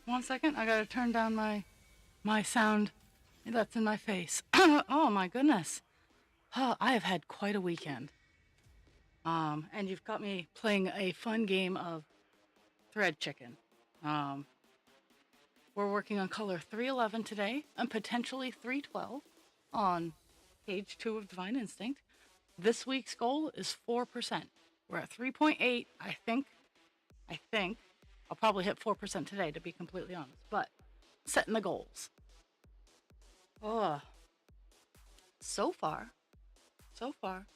1 second. I gotta turn down my sound that's in my face. Oh my goodness. I have had quite a weekend. And you've got me playing a fun game of thread chicken. Um, we're working on color 311 today and potentially 312 on page 2 of Divine Instinct. This week's goal is 4%. We're at 3.8. I think I'll probably hit 4% today, to be completely honest, but setting the goals. Oh, so far, so far,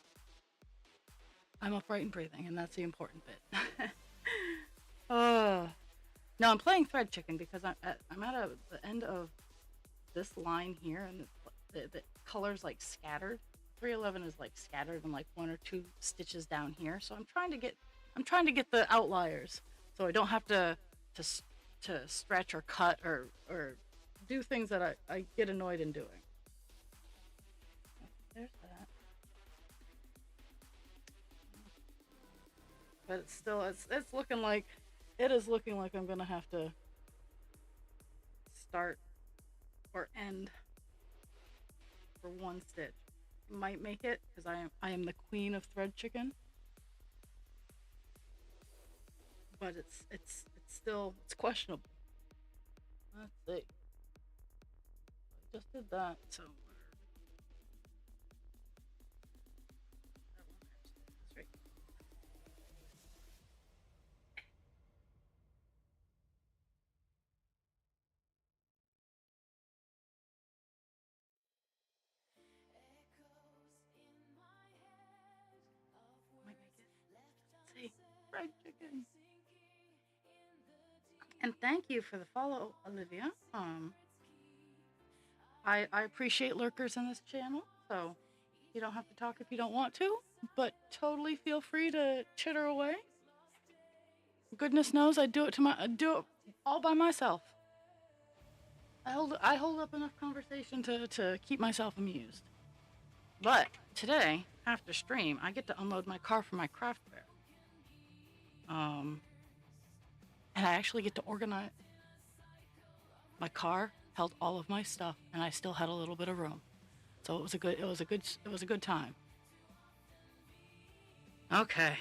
I'm upright and breathing, and that's the important bit. Oh, now I'm playing thread chicken because I'm at the end of this line here, and the colors like scattered. 311 is like scattered and like one or two stitches down here. So I'm trying to get the outliers, so I don't have to to stretch or cut or do things that I get annoyed in doing. There's that. But it's still it's looking like it is looking like I'm gonna have to start or end for one stitch. Might make it because I am the queen of thread chicken, but it's still it's questionable. Let's see. I just did that, so that's right. Might make it. Let's see. Fried chicken. And thank you for the follow, Olivia. I appreciate lurkers in this channel, so you don't have to talk if you don't want to, but totally feel free to chitter away. Goodness knows I do it all by myself. I hold up enough conversation to keep myself amused. But today, after stream, I get to unload my car for my craft fair. Um, and I actually get to organize. My car held all of my stuff, and I still had a little bit of room. So it was a good time. Okay.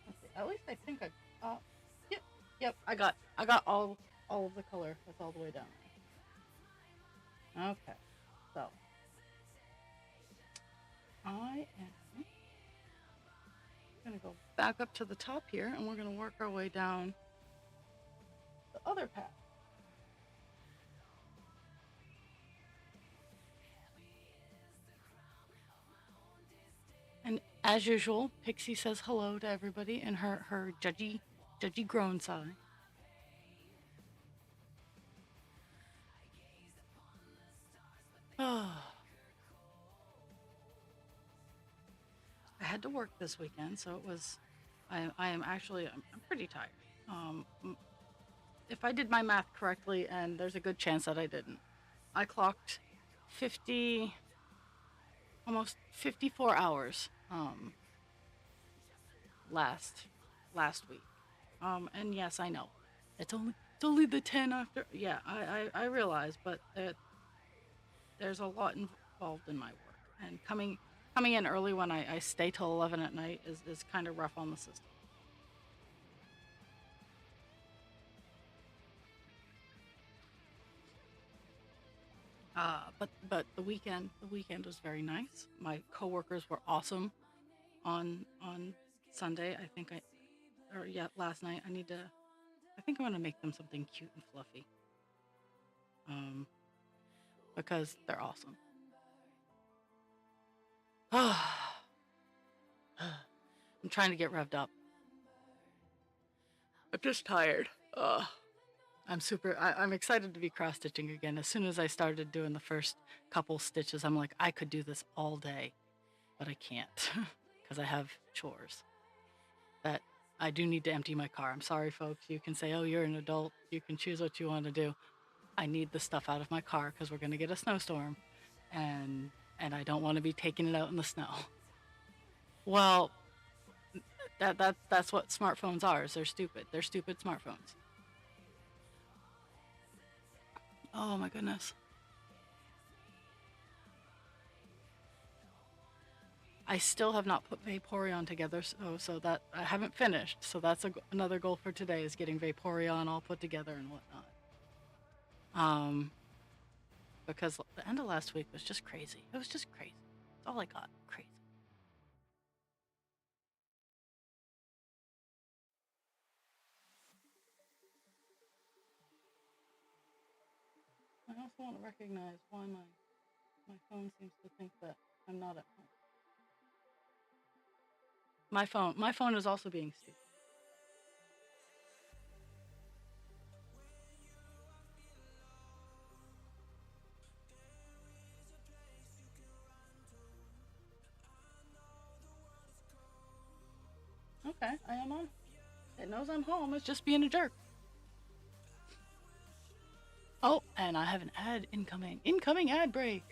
Let's see. At least I think yep, yep. I got all of the color. That's all the way down. Okay. So I am gonna go back up to the top here, and we're gonna work our way down the other path. And as usual, Pixie says hello to everybody in her judgy groan sigh. Oh, I had to work this weekend, so it was. I am actually I'm pretty tired. Um, if I did my math correctly, and there's a good chance that I didn't, I clocked 50, almost 54 hours last last week. And yes, I know it's only the 10 after. Yeah, I realize, but there's a lot involved in my work, and coming in early when I stay till 11 at night is kind of rough on the system. But the weekend was very nice. My coworkers were awesome on Sunday. I think I or yeah last night. I think I'm gonna make them something cute and fluffy. Um, because they're awesome. I'm trying to get revved up. I'm just tired. I'm excited to be cross stitching again. As soon as I started doing the first couple stitches, I'm like, I could do this all day, but I can't because I have chores that I do need to empty my car. I'm sorry, folks. You can say, oh, you're an adult. You can choose what you want to do. I need the stuff out of my car because we're going to get a snowstorm, and I don't want to be taking it out in the snow. Well, that's what smartphones are. Is they're stupid. They're stupid smartphones. Oh my goodness. I still have not put Vaporeon together, so that I haven't finished. So that's another goal for today, is getting Vaporeon all put together and whatnot. Because the end of last week was just crazy. It was just crazy. That's all I got. Crazy. I also want to recognize why my phone seems to think that I'm not at home. My phone is also being stupid. Okay, I am on. It knows I'm home. It's just being a jerk. Oh, and I have an ad incoming. Incoming ad break.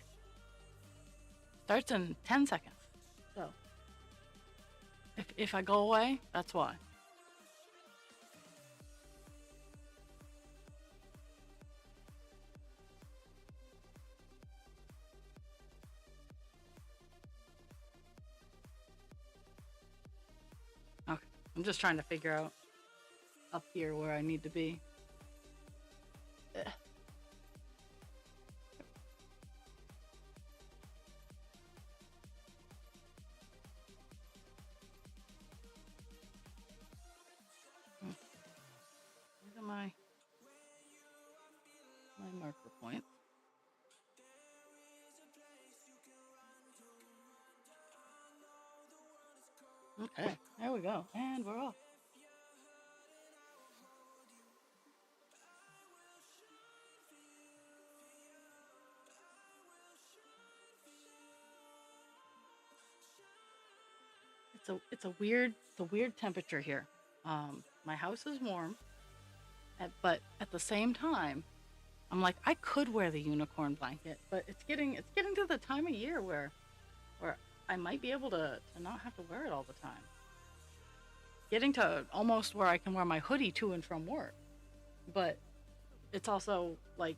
Starts in 10 seconds. So, if I go away, that's why. Okay, I'm just trying to figure out up here where I need to be. Ugh. These are my marker points. Okay, there we go, and we're off. It's a weird temperature here. My house is warm, but at the same time, I'm like, I could wear the unicorn blanket, but it's getting to the time of year where I might be able to not have to wear it all the time. Getting to almost where I can wear my hoodie to and from work, but it's also like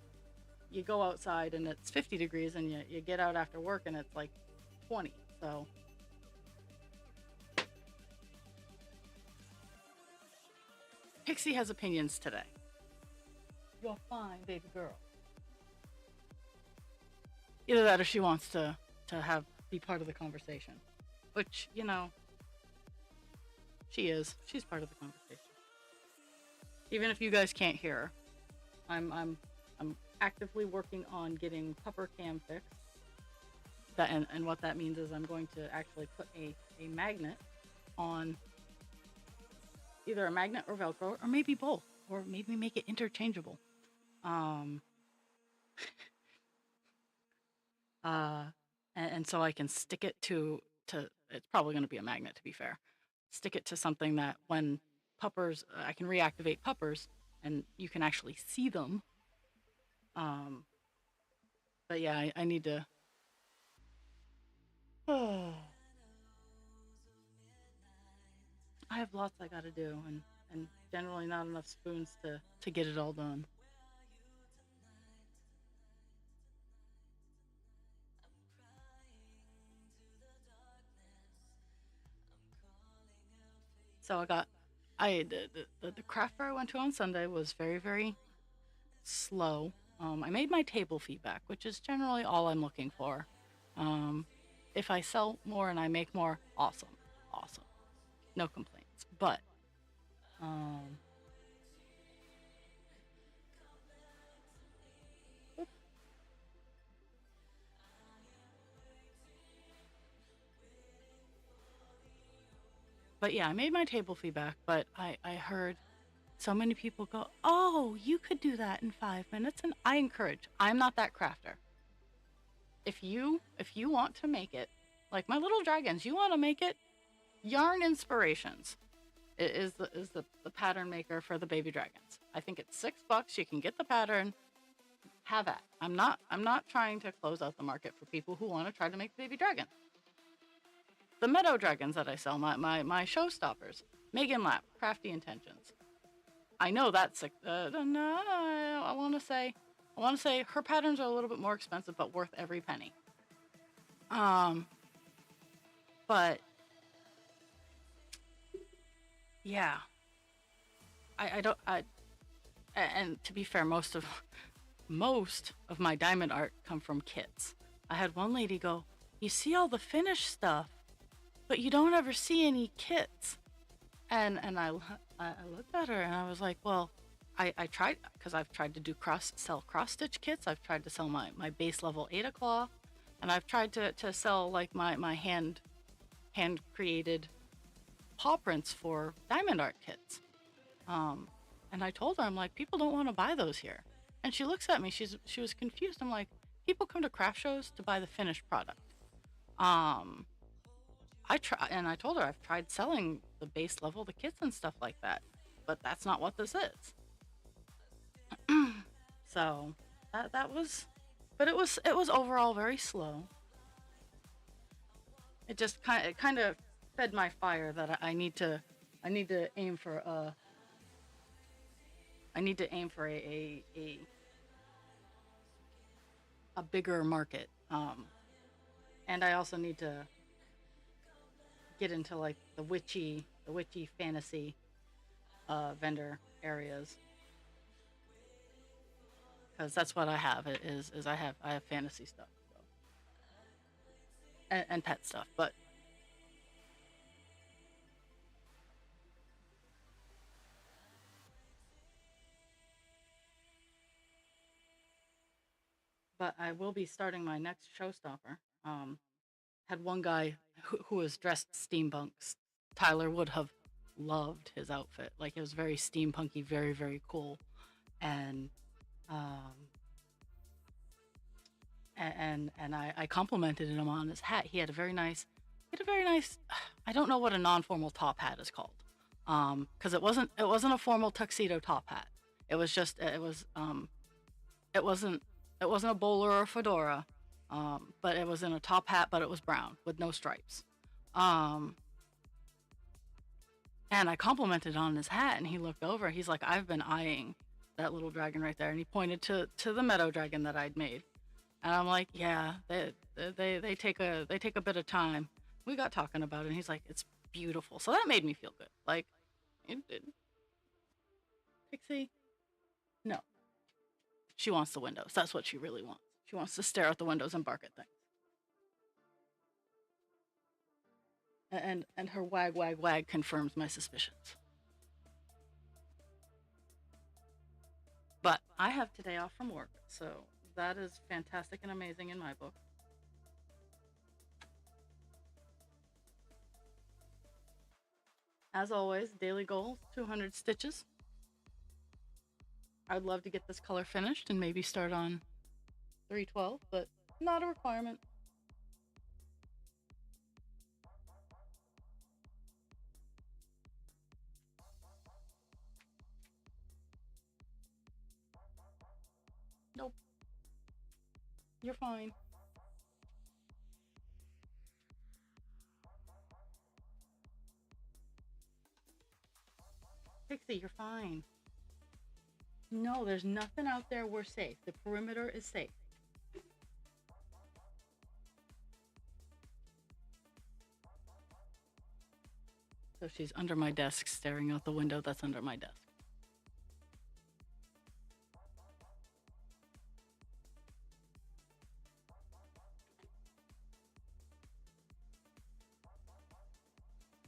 you go outside and it's 50 degrees, and you get out after work and it's like 20. So Pixie has opinions today. You're fine, baby girl. Either that or she wants to be part of the conversation, which, she is. She's part of the conversation. Even if you guys can't hear her, I'm actively working on getting pupper cam fixed. And what that means is I'm going to actually put a magnet on, either a magnet or Velcro, or maybe both, or maybe make it interchangeable. And so I can stick it to it's probably going to be a magnet, to be fair. Stick it to something that when puppers, I can reactivate puppers and you can actually see them. But yeah, I need to. I have lots I got to do, and generally not enough spoons to get it all done. So the craft fair I went to on Sunday was very, very slow. I made my table feedback, which is generally all I'm looking for. If I sell more and I make more, awesome, no complaints. Um, but yeah, I made my table feedback, but I heard so many people go, "Oh, you could do that in 5 minutes," and I encourage. I'm not that crafter. If you want to make it, like my little dragons, you want to make it, Yarn Inspirations is the pattern maker for the baby dragons. I think it's $6. You can get the pattern, have at. I'm not trying to close out the market for people who want to try to make baby dragon. The meadow dragons that I sell, my showstoppers, Megan Lap, Crafty Intentions. I know that's no, I want to say her patterns are a little bit more expensive, but worth every penny. Um, but yeah, I don't and to be fair, most of my diamond art come from kits. I had one lady go, "You see all the finished stuff, but you don't ever see any kits." And I looked at her and I was like, "Well, I tried because I've tried to sell cross stitch kits. I've tried to sell my base level Ada Claw, and I've tried to sell like my hand created paw prints for diamond art kits." Um, and I told her, I'm like, people don't want to buy those here. And she looks at me, she was confused. I'm like, people come to craft shows to buy the finished product. Um, I told her I've tried selling the base level, the kits and stuff like that, but that's not what this is. So that was, but it was overall very slow. It just kind of fed my fire that I need to aim for a bigger market. And I also need to get into like the witchy fantasy vendor areas, because that's what I have. Is I have fantasy stuff, so, and pet stuff, but I will be starting my next showstopper. Had one guy who was dressed steampunk. Tyler would have loved his outfit. Like, it was very steampunky, very very cool, and um, and I complimented him on his hat. He had a very nice. I don't know what a non-formal top hat is called, because it wasn't a formal tuxedo top hat. It was just it wasn't it wasn't a bowler or a fedora, but it was in a top hat, but it was brown with no stripes. Um, and I complimented on his hat, and he looked over. He's like, "I've been eyeing that little dragon right there," and he pointed to the meadow dragon that I'd made. And I'm like, "Yeah, they take a bit of time." We got talking about it, and he's like, "It's beautiful." So that made me feel good. Like, Pixie, no, she wants the windows. That's what she really wants. She wants to stare out the windows and bark at things. And her wag wag wag confirms my suspicions. But I have today off from work, so that is fantastic and amazing in my book. As always, daily goal 200 stitches. I'd love to get this color finished and maybe start on 312, but not a requirement. Nope, you're fine. Pixie, you're fine. No, there's nothing out there. We're safe. The perimeter is safe. So she's under my desk, staring out the window that's under my desk.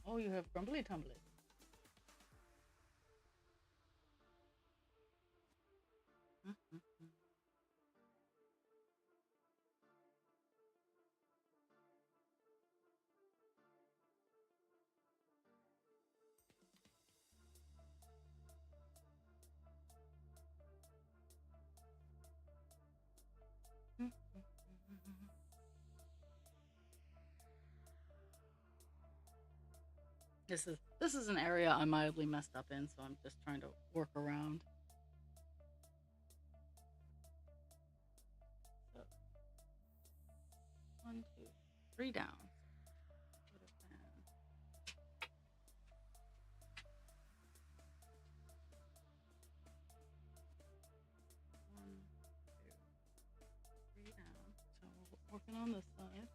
Oh, you have grumbly tumbly. Mm-hmm. This is an area I'm mildly messed up in, so I'm just trying to work around. 3 down. Would have been 1, 2, 3 down. So we're working on this side.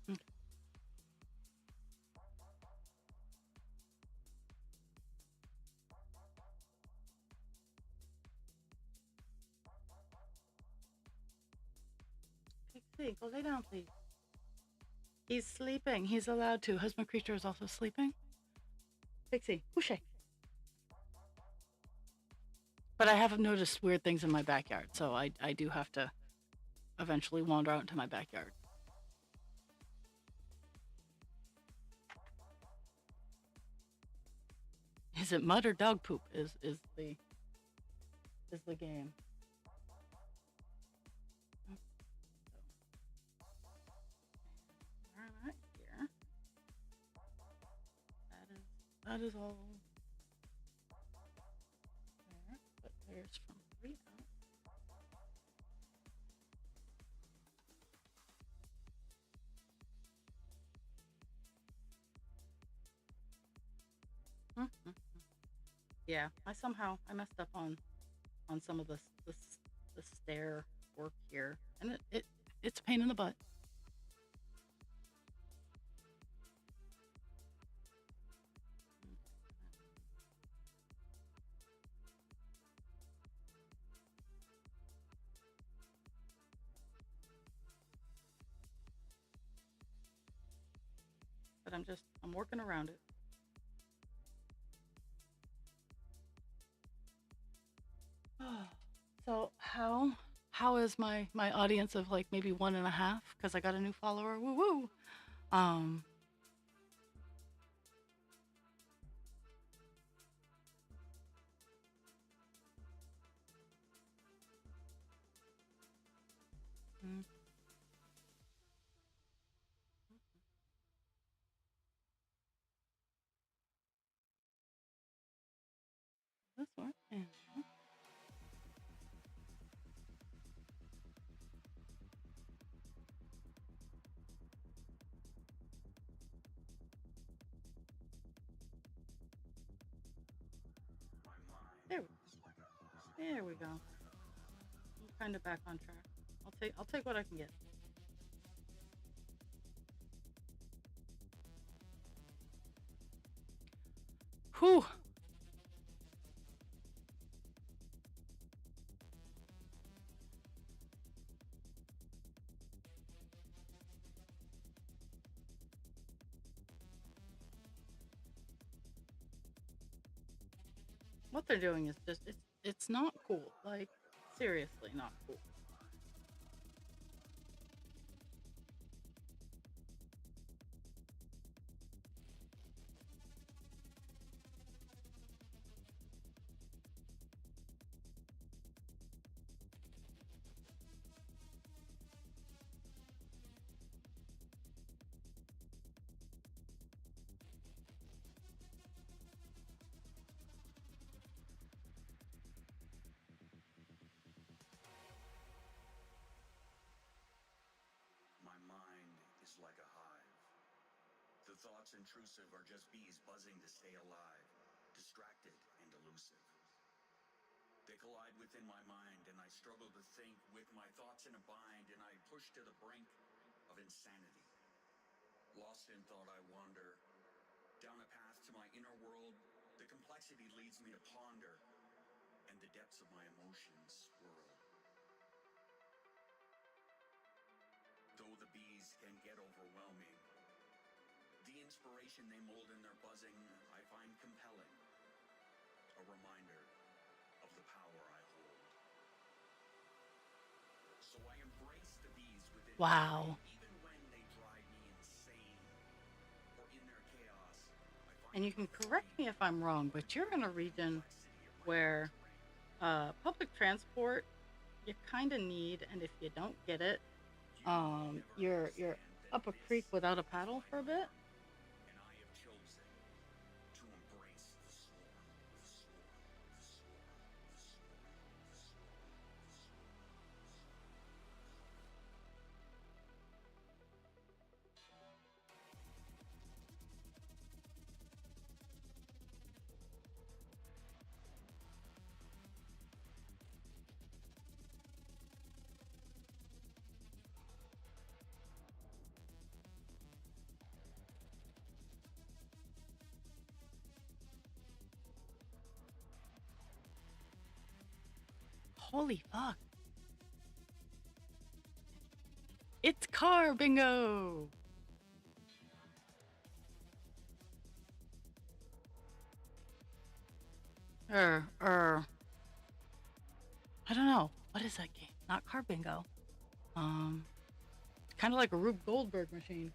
Okay. Pixie, go lay down, please. He's sleeping. He's allowed to. Husband creature is also sleeping. Pixie, couche. But I have noticed weird things in my backyard, so I do have to eventually wander out into my backyard. Is it mud or dog poop? Is the game? All right, here. That is all. There, but there's from 3 out. Mm-hmm. Yeah, I messed up on some of the stair work here, and it's a pain in the butt. But I'm working around it. So how is my audience of like maybe 1.5? Because I got a new follower. Woo woo. Um. mm, This one. And there, there we go. I'm kind of back on track. I'll take what I can get. Whew. What they're doing is just it's not cool. Like seriously, not cool. My mind is like a hive. The thoughts intrusive are just bees buzzing to stay alive, distracted and elusive. They collide within my mind, and I struggle to think with my thoughts in a bind, and I push to the brink of insanity. Lost in thought, I wander down a path to my inner world. The complexity leads me to ponder, and the depths of my emotions swirl. Though the bees can get overwhelming, the inspiration they mold in their buzzing I find compelling, a reminder of the power I hold. So I embrace the bees within my Wow. brain, even when they drive me insane. For in their chaos, I find And you the can correct refrain, me if I'm wrong, but you're in a the region complexity of my where thoughts reign. public transport you kind of need, and if you don't get it, You may never you're understand that up a this creek without a is paddle my for a bit. norm, and I have chosen to embrace the swarm, the swarm. Holy fuck. It's car bingo. Er, I don't know. What is that game? Not car bingo. Um, kind of like a Rube Goldberg machine.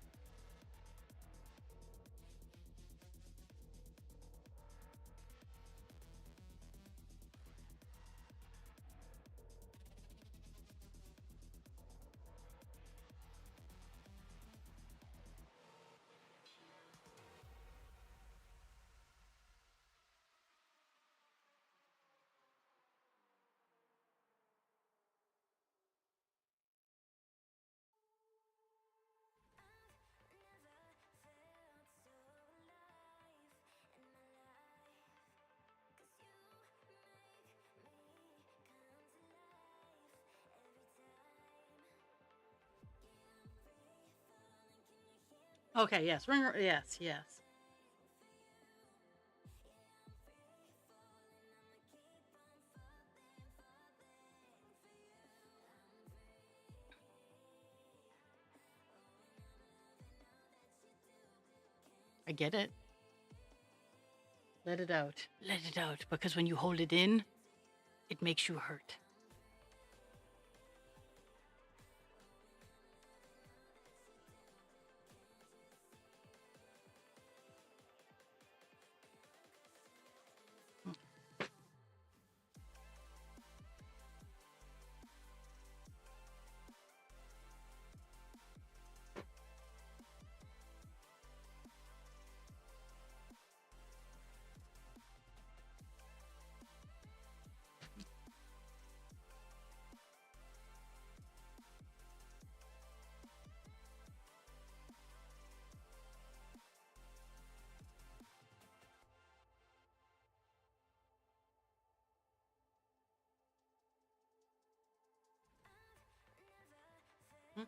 Okay, yes, ringer, yes, yes. I get it. Let it out. Let it out, because when you hold it in, it makes you hurt. Mm.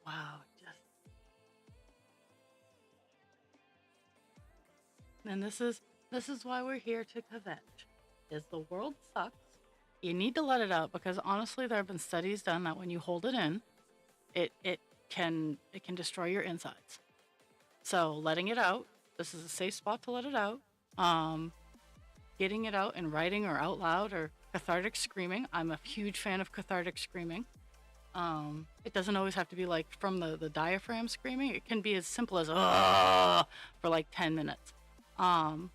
Wow, just and this is why we're here to kvetch. Is the world sucks. You need to let it out because honestly, there have been studies done that when you hold it in, it can destroy your insides. So letting it out, this is a safe spot to let it out. Um, Getting it out in writing or out loud or cathartic screaming. I'm a huge fan of cathartic screaming. It doesn't always have to be like from the diaphragm screaming. It can be as simple as for like 10 minutes. Um,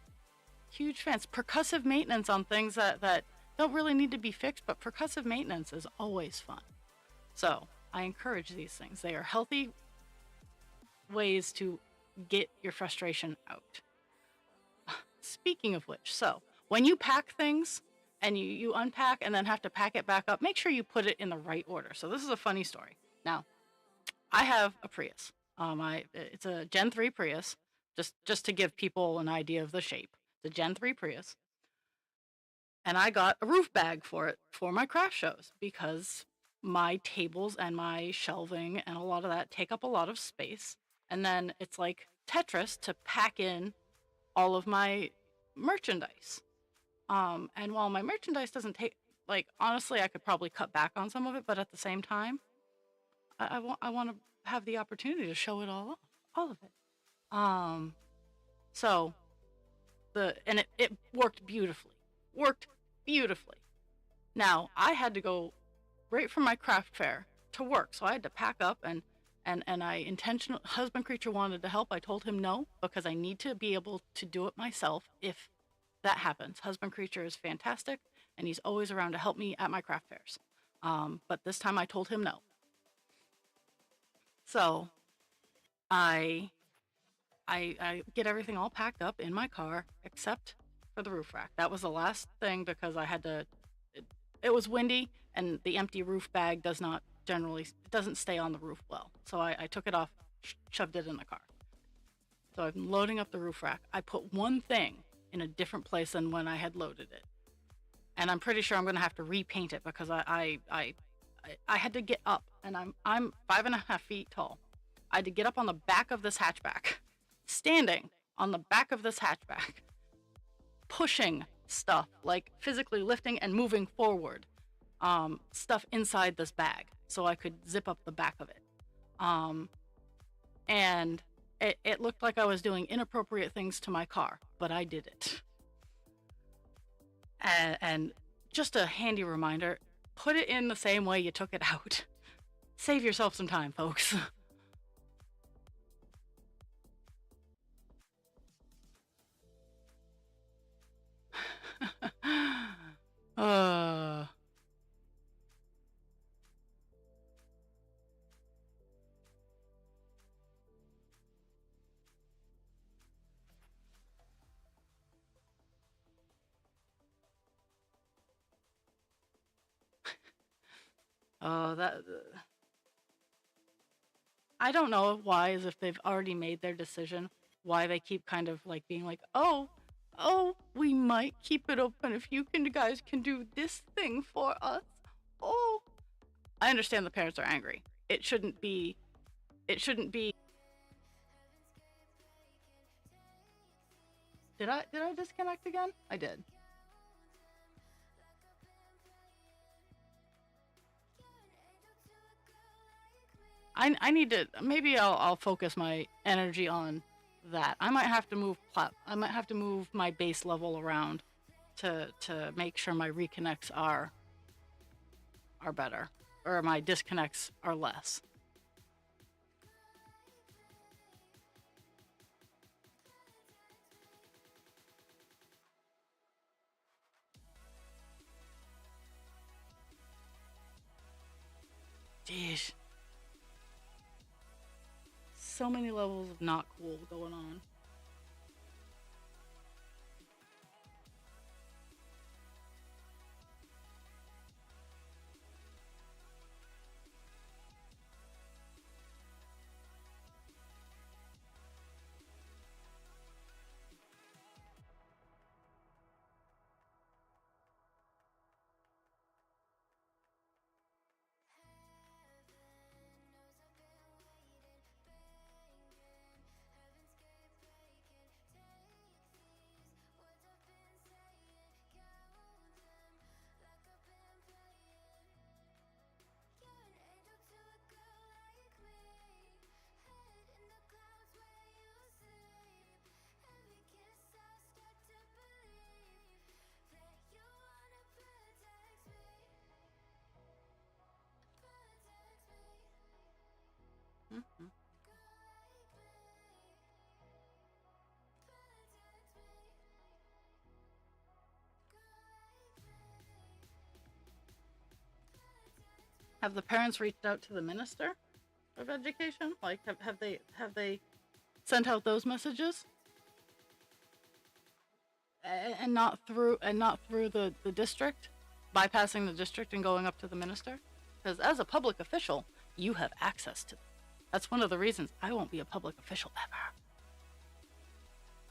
Huge fans. Percussive maintenance on things that don't really need to be fixed, but percussive maintenance is always fun. So I encourage these things. They are healthy ways to get your frustration out. Speaking of which, so when you pack things and you unpack and then have to pack it back up, make sure you put it in the right order. So this is a funny story. Now, I have a Prius. It's a Gen 3 Prius, just to give people an idea of the shape. It's a Gen 3 Prius. And I got a roof bag for it for my craft shows because my tables and my shelving and a lot of that take up a lot of space. And then it's like Tetris to pack in all of my merchandise. And while my merchandise doesn't take, like, honestly, I could probably cut back on some of it, but at the same time, I want to have the opportunity to show it all of it. Um, so it worked beautifully. Worked beautifully. Now I had to go right from my craft fair to work, so I had to pack up and I intentional husband creature wanted to help. I told him no because I need to be able to do it myself if that happens. Husband creature is fantastic and he's always around to help me at my craft fairs. But this time I told him no. So I I get everything all packed up in my car except for the roof rack. That was the last thing because I had to it was windy, and the empty roof bag doesn't stay on the roof well. So I took it off, shoved it in the car. So I'm loading up the roof rack. I put one thing in a different place than when I had loaded it, and I'm pretty sure I'm going to have to repaint it because I had to get up, and I'm 5.5 feet tall. I had to get up on the back of this hatchback, standing on the back of this hatchback, pushing stuff, like physically lifting and moving forward, stuff inside this bag so I could zip up the back of it. And it looked like I was doing inappropriate things to my car, but I did it. And just a handy reminder, put it in the same way you took it out. Save yourself some time, folks. uh, that I don't know why, as if they've already made their decision, why they keep kind of like being like, oh, we might keep it open if guys can do this thing for us. Oh, I understand the parents are angry. It shouldn't be. Did I disconnect again? I did. I need to, maybe I'll focus my energy on that. I might have to move my base level around to make sure my reconnects are better, or my disconnects are less. Jeez. So many levels of not cool going on. Mm-hmm. Have the parents reached out to the minister of education? Like, have they sent out those messages? And not through the district, bypassing the district and going up to the minister? Because as a public official, you have access to them. That's one of the reasons I won't be a public official ever.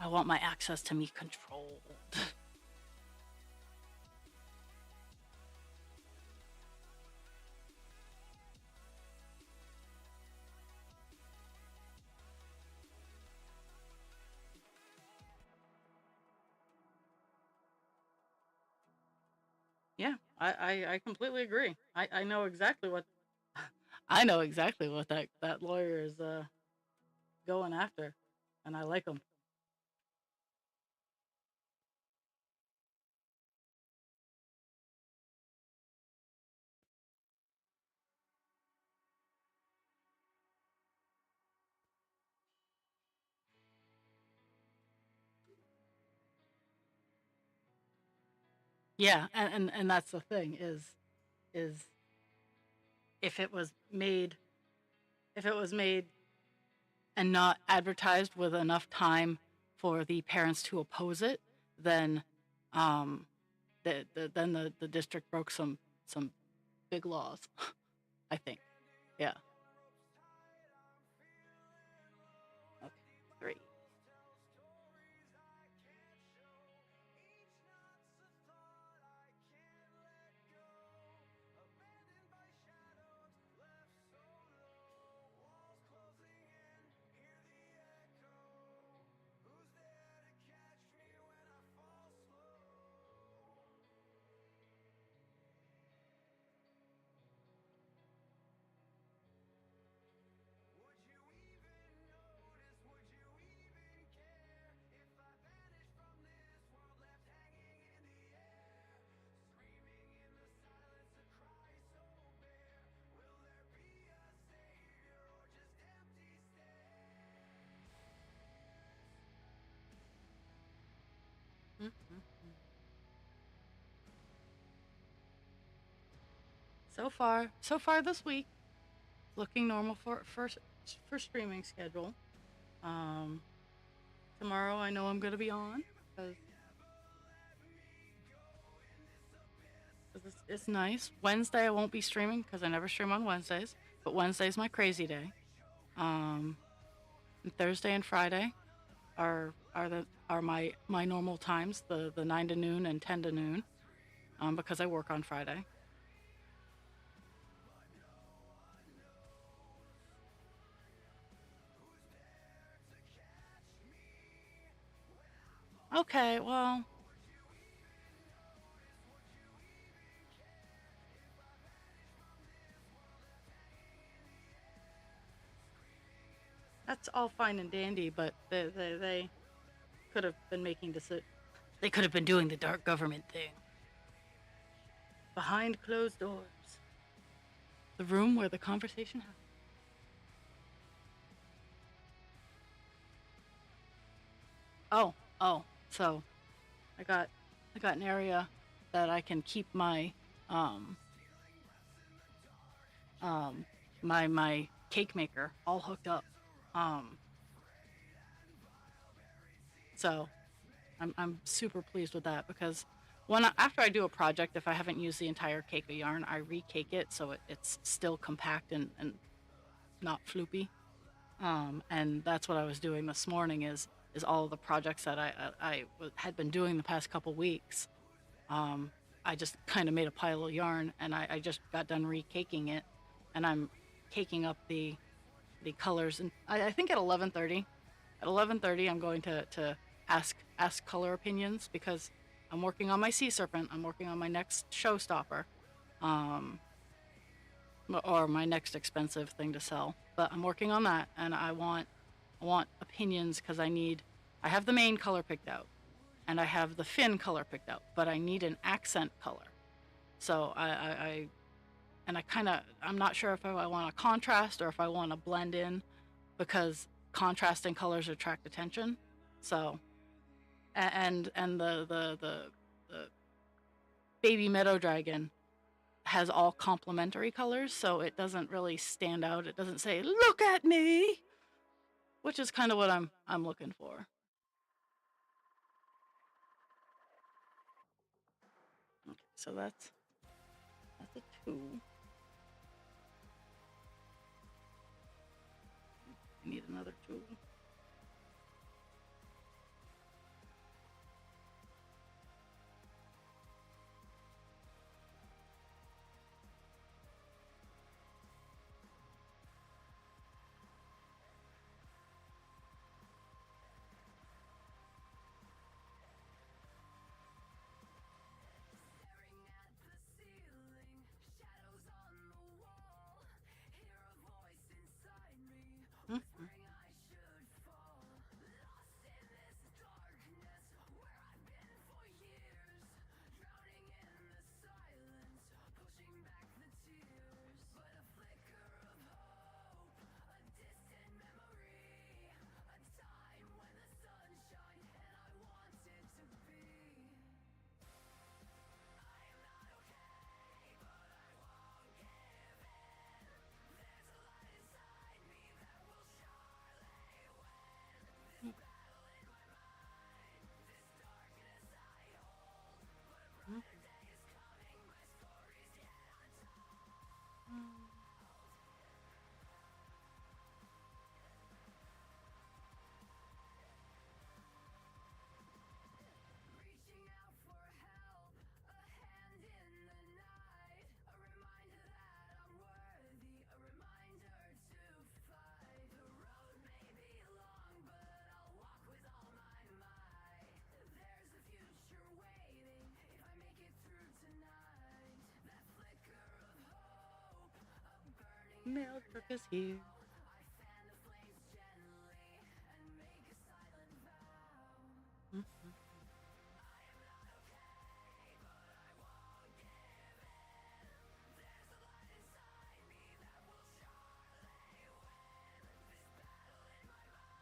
I want my access to me controlled. Yeah, I completely agree. I know exactly what I know exactly what that lawyer is going after, and I like him. Yeah, and that's the thing is if it was made if it was made and not advertised with enough time for the parents to oppose it, then um then the district broke some big laws. I think. Yeah. Okay. 3. Mhm. So far this week, looking normal for streaming schedule. Um, Tomorrow I know I'm gonna be on because it's nice. Wednesday I won't be streaming because I never stream on Wednesdays, but Wednesday's my crazy day. Um, and Thursday and Friday are my normal times, the 9 to noon and 10 to noon, because I work on Friday. Okay, well, that's all fine and dandy, but they could have been they could have been doing the dark government thing behind closed doors, the room where the conversation happens. Oh, oh, so I got I got an area that I can keep um um my cake maker all hooked up. Um, so I'm super pleased with that because after I do a project, if I haven't used the entire cake of yarn, I recake it so it's still compact and not floopy. And that's what I was doing this morning is all of the projects that had been doing the past couple weeks. Um, I just kind of made a pile of yarn and I just got done recaking it, and I'm caking up the colors. And I think at 11:30, I'm going to ask color opinions because I'm working on my sea serpent. I'm working on my next showstopper, um, or my next expensive thing to sell. But I'm working on that, and I want opinions because I have the main color picked out, and I have the fin color picked out, but I need an accent color. So I'm not sure if I want a contrast or if I want to blend in because contrasting colors attract attention. So and the baby meadow dragon has all complementary colors, so it doesn't really stand out. It doesn't say "Look at me," which is kind of what I'm looking for. Okay, so that's a 2. I need another 2. Mhm. Mail truck is here. Mhm.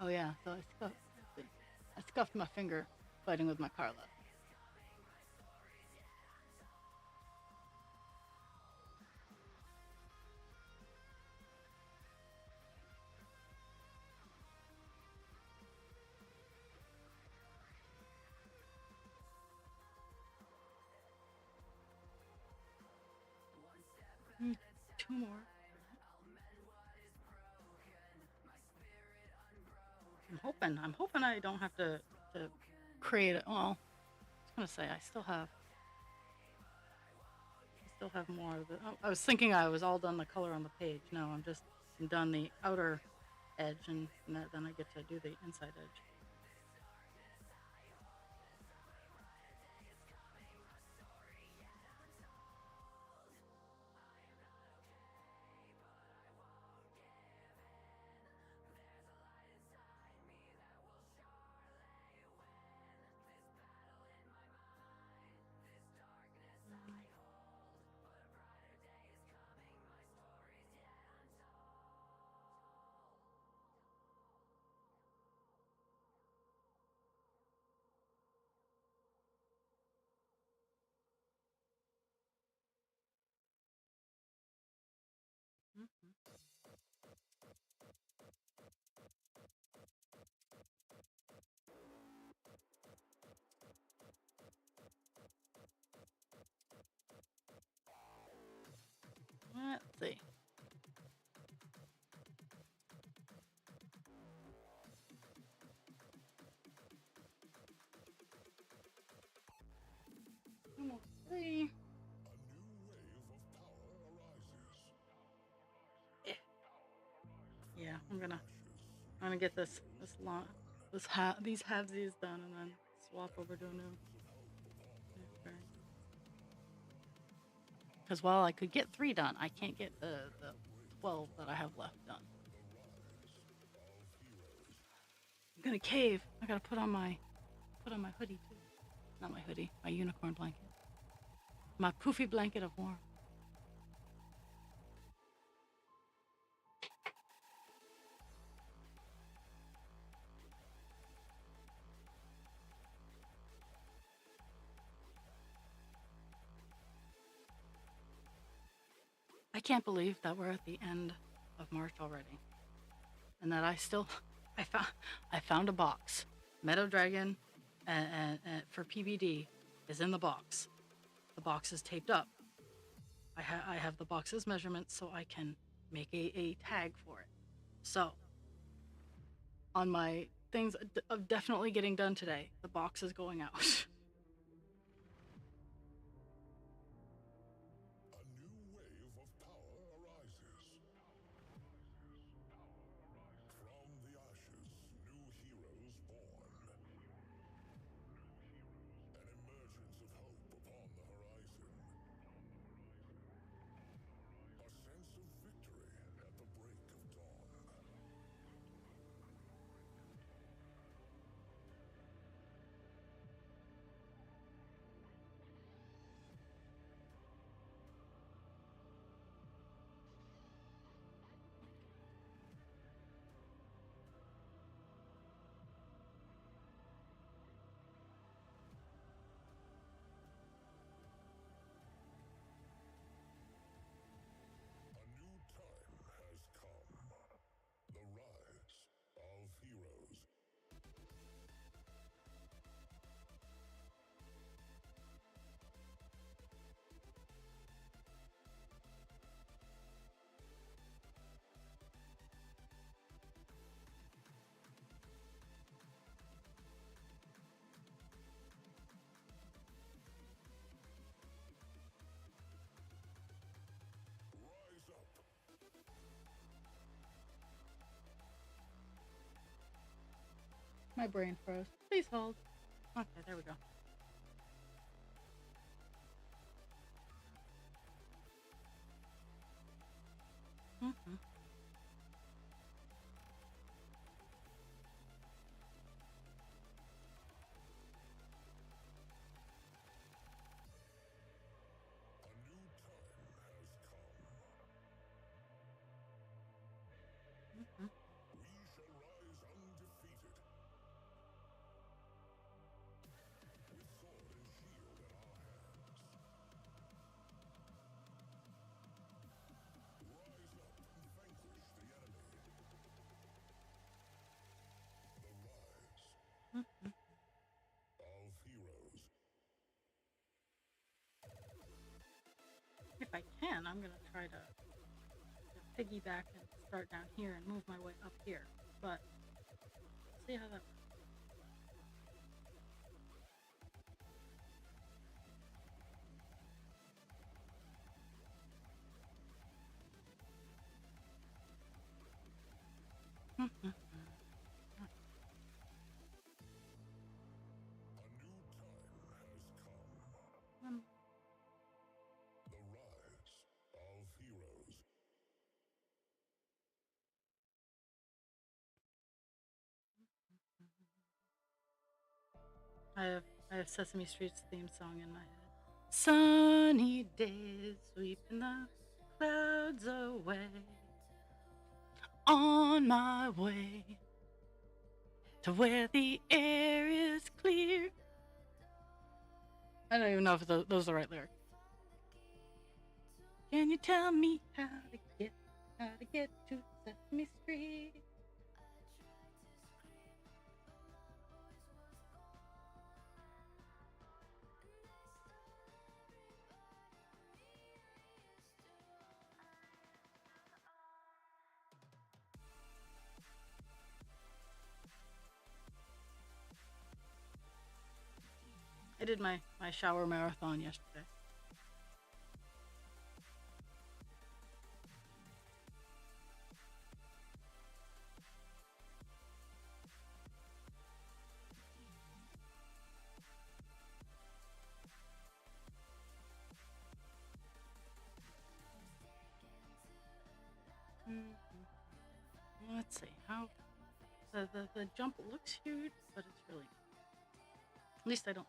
Oh yeah, so I scuffed my finger fighting with my Carla. Mm, two more. I'm hoping I don't have to create it. Well, I was gonna say I still have more of it. I was thinking I was all done the color on the page. No, I'm done the outer edge, and then I get to do the inside edge. Mhm. Let's see. Almost three. Eh. Yeah, I'm gonna get this long these halvesies done and then swap over to a new. Because while I could get 3 done, I can't get the 12 that I have left done. I'm gonna cave. I gotta put on my hoodie too. Not my hoodie, my unicorn blanket. My poofy blanket of warmth. I can't believe that we're at the end of March already, and that I found, I found a box. Meadow Dragon, and for PBD is in the box. The box is taped up. I have the box's measurements, so I can make a tag for it. So on my things of definitely getting done today, the box is going out. My brain froze. Please hold. Okay, there we go. Mm-hmm. can, I'm gonna try to piggyback and start down here and move my way up here. But we'll see how that works. A new time has come. The rise of heroes. I have Sesame Street's theme song in my head. Sunny days sweeping the clouds away. On my way to where the air is clear. I don't even know if those are the right lyrics. Can you tell me how to get to Sesame Street? I did my shower marathon yesterday. Let's see how the jump looks huge, but it's really at least I don't.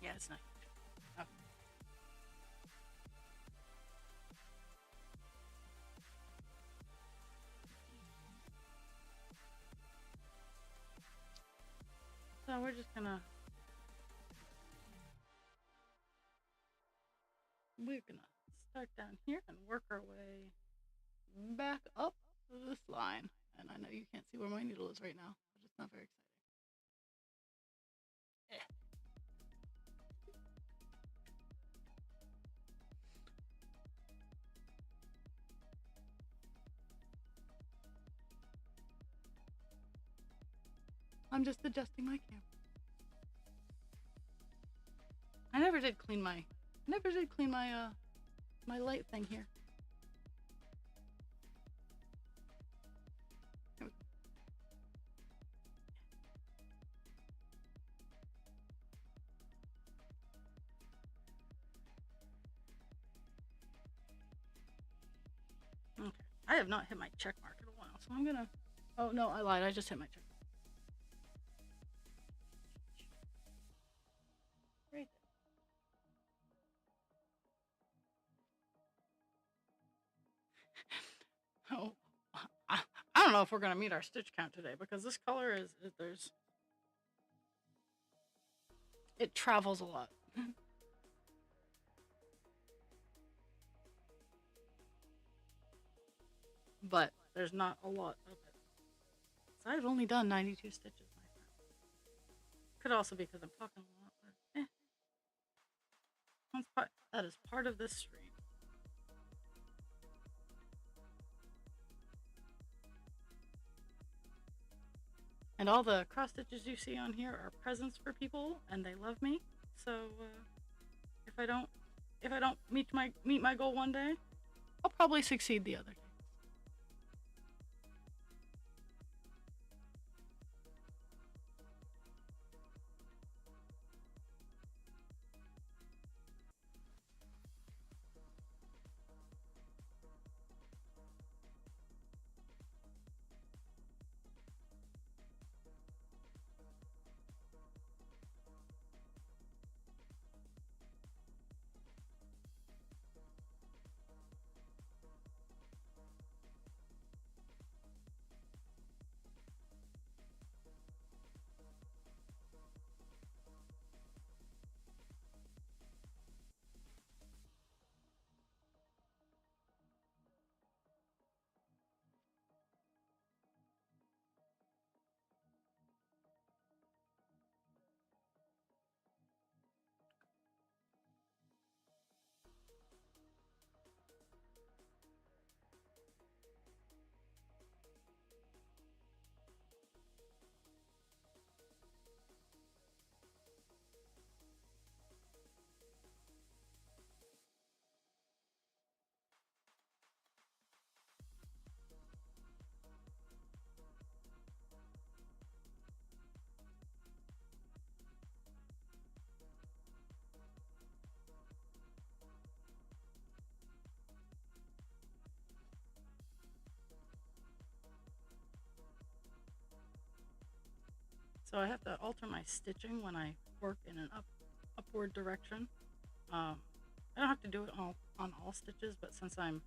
Yeah, it's not huge. Okay. So we're just gonna start down here and work our way back up this line. And I know you can't see where my needle is right now, but it's not very exciting. I'm just adjusting my camera. I never did clean my my light thing here. Okay. I have not hit my check mark in a while, so I'm gonna. Oh no, I lied. I just hit my check mark. Right there. Oh, I don't know if we're gonna meet our stitch count today because this color is there's it travels a lot. But there's not a lot of it. So I've only done 92 stitches, my friend. Could also be because I'm talking a lot, but that is part of this stream. And all the cross stitches you see on here are presents for people, and they love me. So if I don't meet my goal one day, I'll probably succeed the other day. So I have to alter my stitching when I work in an upward direction. Um, I don't have to do it all on all stitches, but since I'm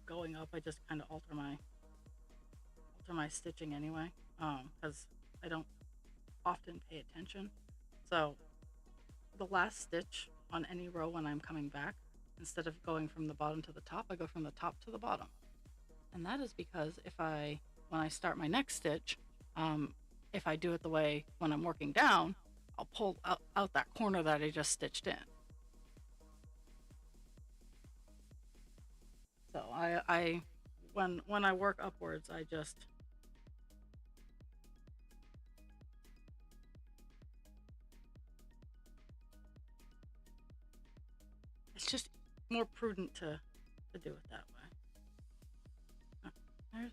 going up, I just kind of alter my stitching anyway, because I don't often pay attention. So the last stitch on any row when I'm coming back, instead of going from the bottom to the top, I go from the top to the bottom. And that is because when I start my next stitch, if I do it the way when I'm working down, I'll pull out that corner that I just stitched in. So when I work upwards, it's just more prudent to do it that way. Oh, there's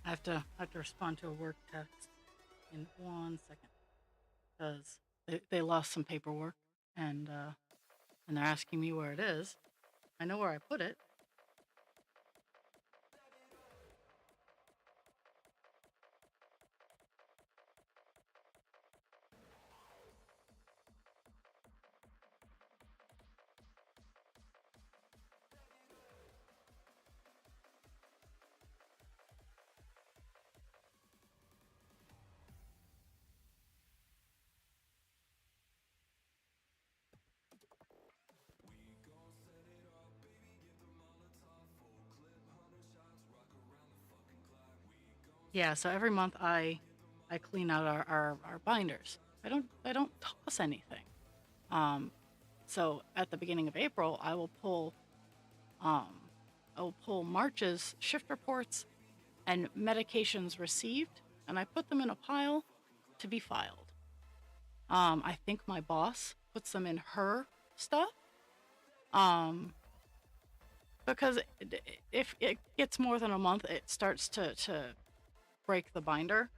I have to respond to a work text in 1 second because they lost some paperwork and they're asking me where it is. I know where I put it. Yeah, so every month I clean out our binders. I don't toss anything. Um, so at the beginning of April, um, I will pull March's shift reports and medications received, and I put them in a pile to be filed. I think my boss puts them in her stuff, um, because if it gets more than a month, it starts to break the binder.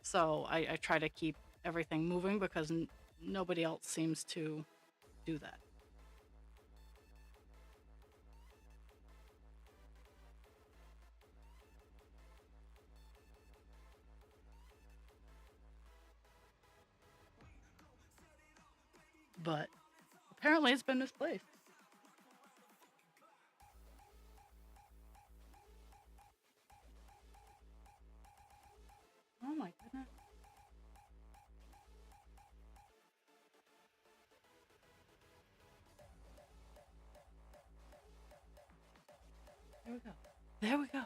So I try to keep everything moving because nobody else seems to do that. But apparently it's been misplaced. Oh my goodness. There we go. There we go.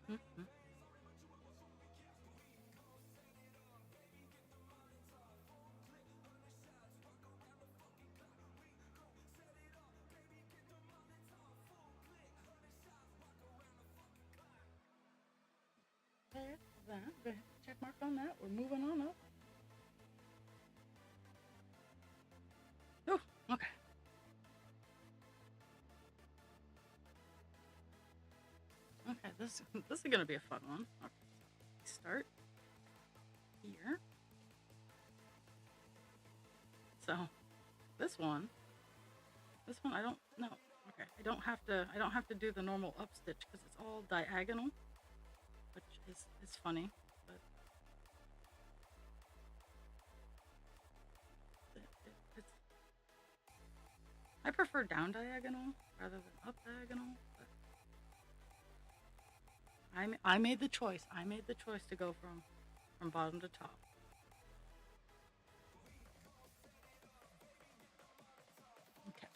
Mhm. There's that. Check mark on that. We're moving on up. Oh, okay. Okay, this is gonna be a fun one. Okay. Start here. So this one I don't know. Okay, I don't have to do the normal up stitch because it's all diagonal, which is funny, but it's I prefer down diagonal rather than up diagonal. But I made the choice. I made the choice to go from bottom to top. Okay.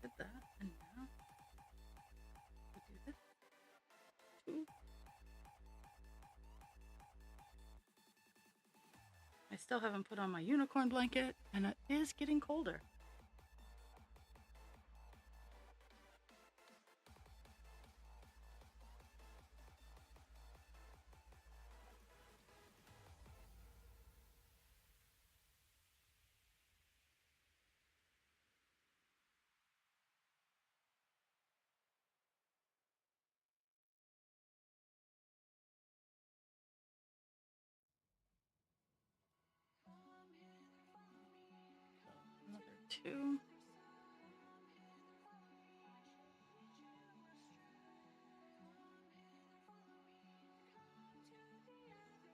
Did that, and now we do this too. I still haven't put on my unicorn blanket, and it is getting colder. Another two.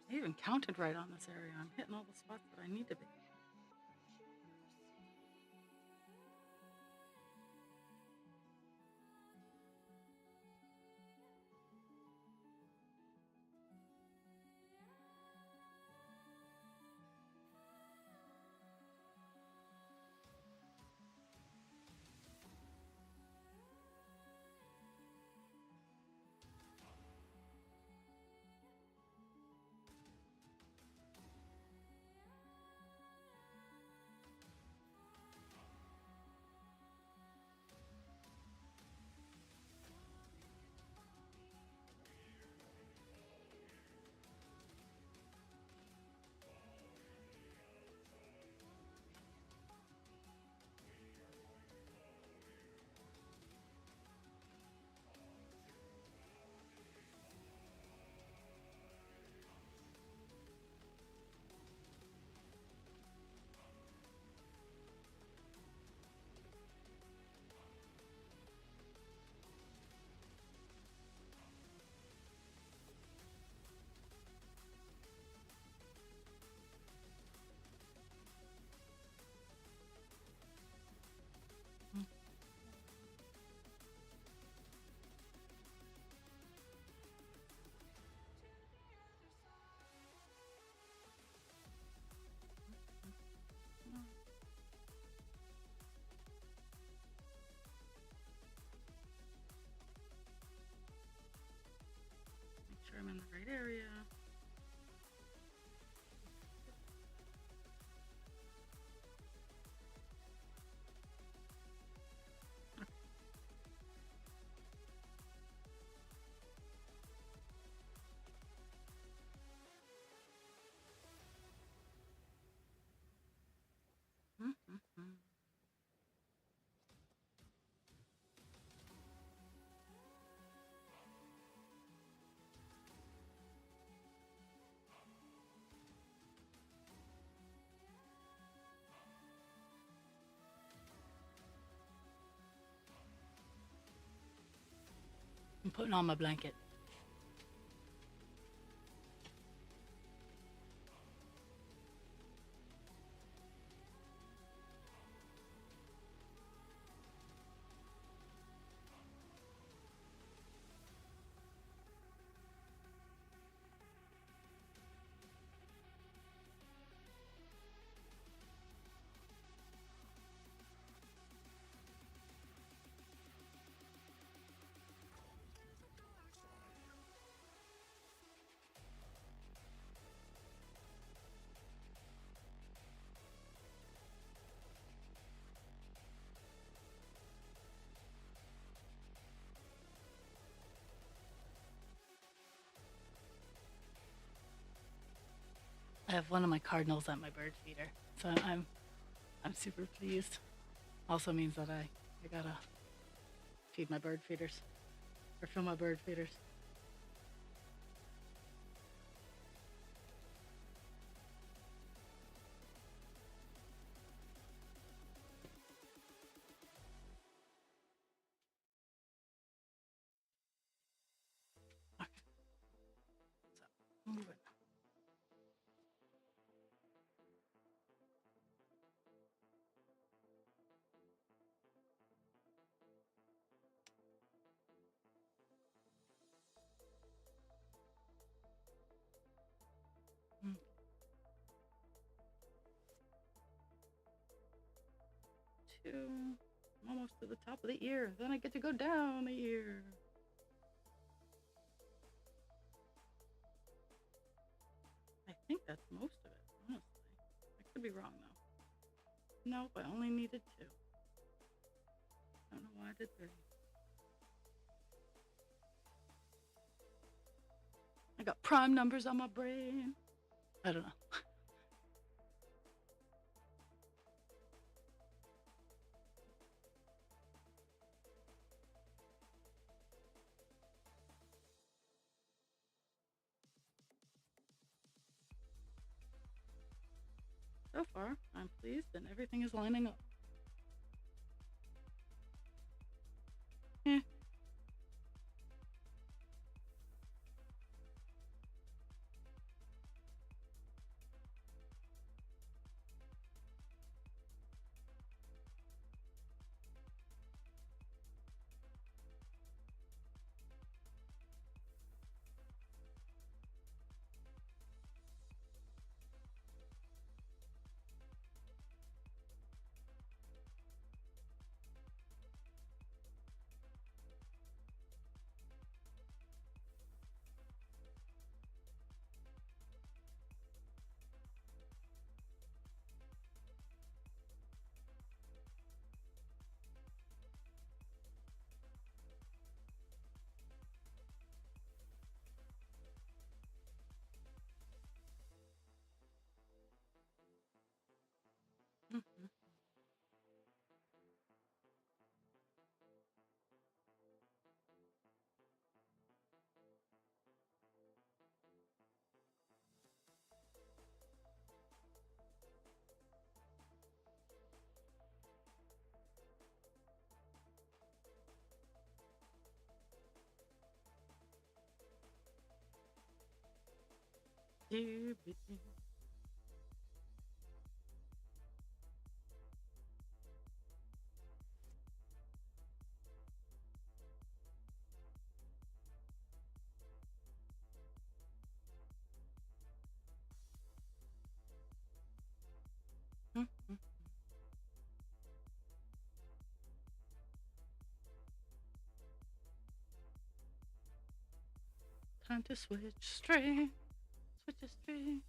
I even counted right on this area. I'm hitting all the spots that I need to be. putting on my blanket. I have one of my cardinals at my bird feeder, so I'm super pleased. Also means that I gotta feed my bird feeders or fill my bird feeders. Okay. So move it. Mm. Two. I'm almost to the top of the ear. Then I get to go down the ear. I think that's most of it, honestly. I could be wrong though. Nope, I only needed two. I don't know why I did three. I got prime numbers on my brain. I don't know. So far, I'm pleased and everything is lining up. Eh. Mhm. Mhm. Time to switch string. Switch a string.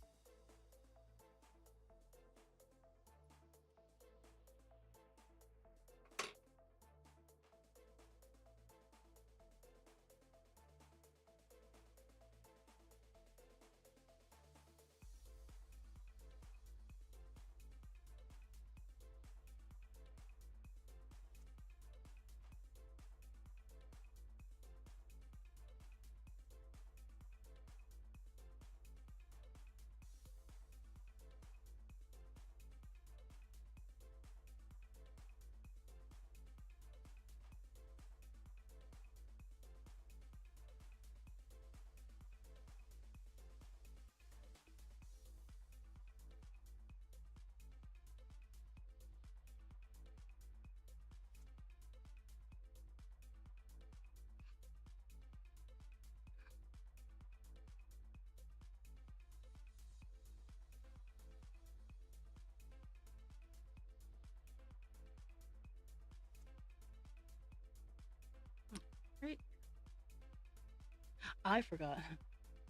I forgot.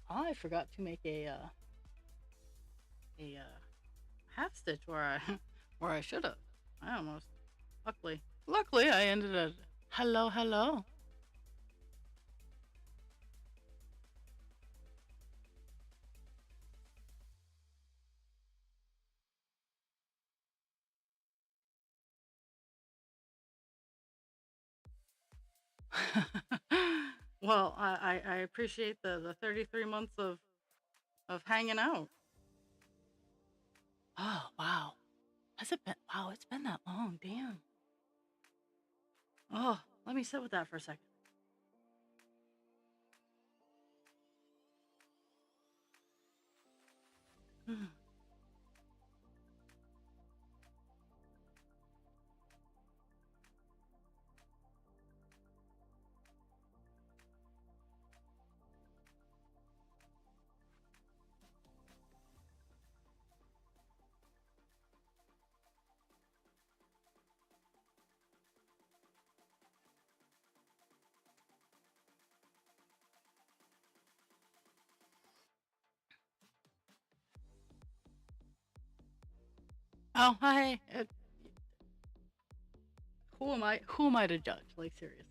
I forgot to make a half stitch where I where I should have. I almost luckily I ended at hello hello. Well, I appreciate the 33 months of hanging out. Oh wow, has it been? Wow, it's been that long. Damn. Oh, let me sit with that for a second. Hmm. Oh, hi. Who am I? Who am I to judge? Like seriously.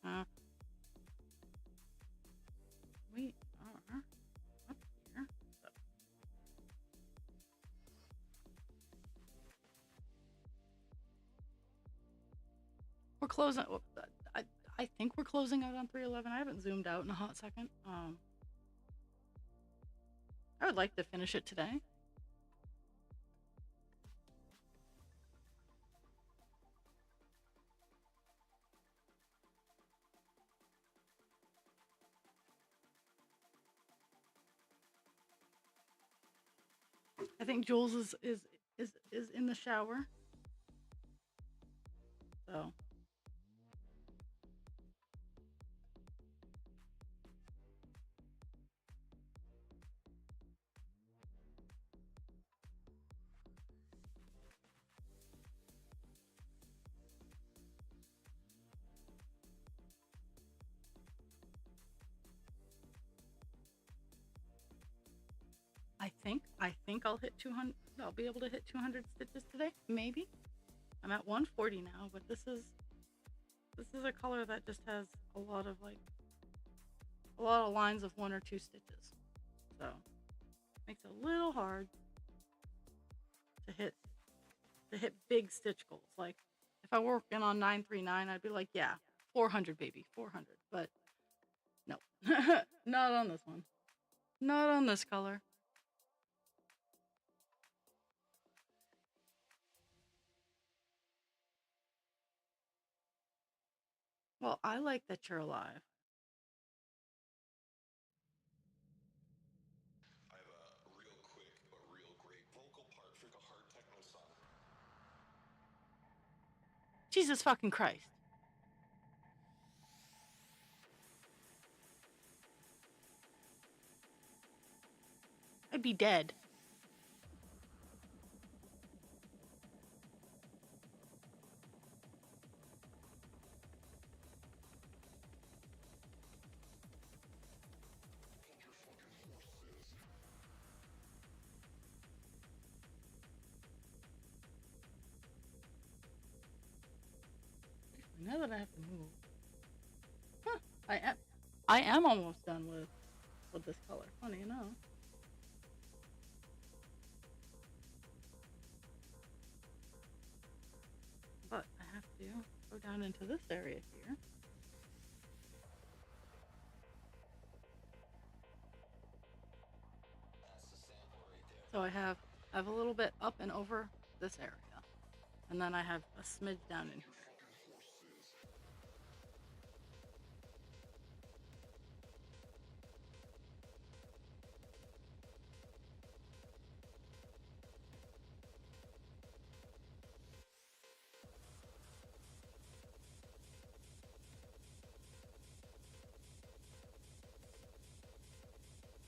Uh, we are up here. So we're closing. I I think we're closing out on 311. I haven't zoomed out in a hot second. I would like to finish it today. I think Jules is in the shower. So I think I'll hit 200. I'll be able to hit 200 stitches today. Maybe. I'm at 140 now, but this is a color that just has a lot of lines of 1 or 2 stitches. So makes it a little hard to hit big stitch goals. Like if I were working on 939, I'd be like, yeah, 400 baby, 400. But no, not on this one. Not on this color. Well, I like that you're alive. I have a real quick but real great vocal part for the hard techno song. Jesus fucking Christ. I'd be dead. Now that I have to move. Huh, I am almost done with this color. Funny enough. But I have to go down into this area here. So I have a little bit up and over this area. And then I have a smidge down in here.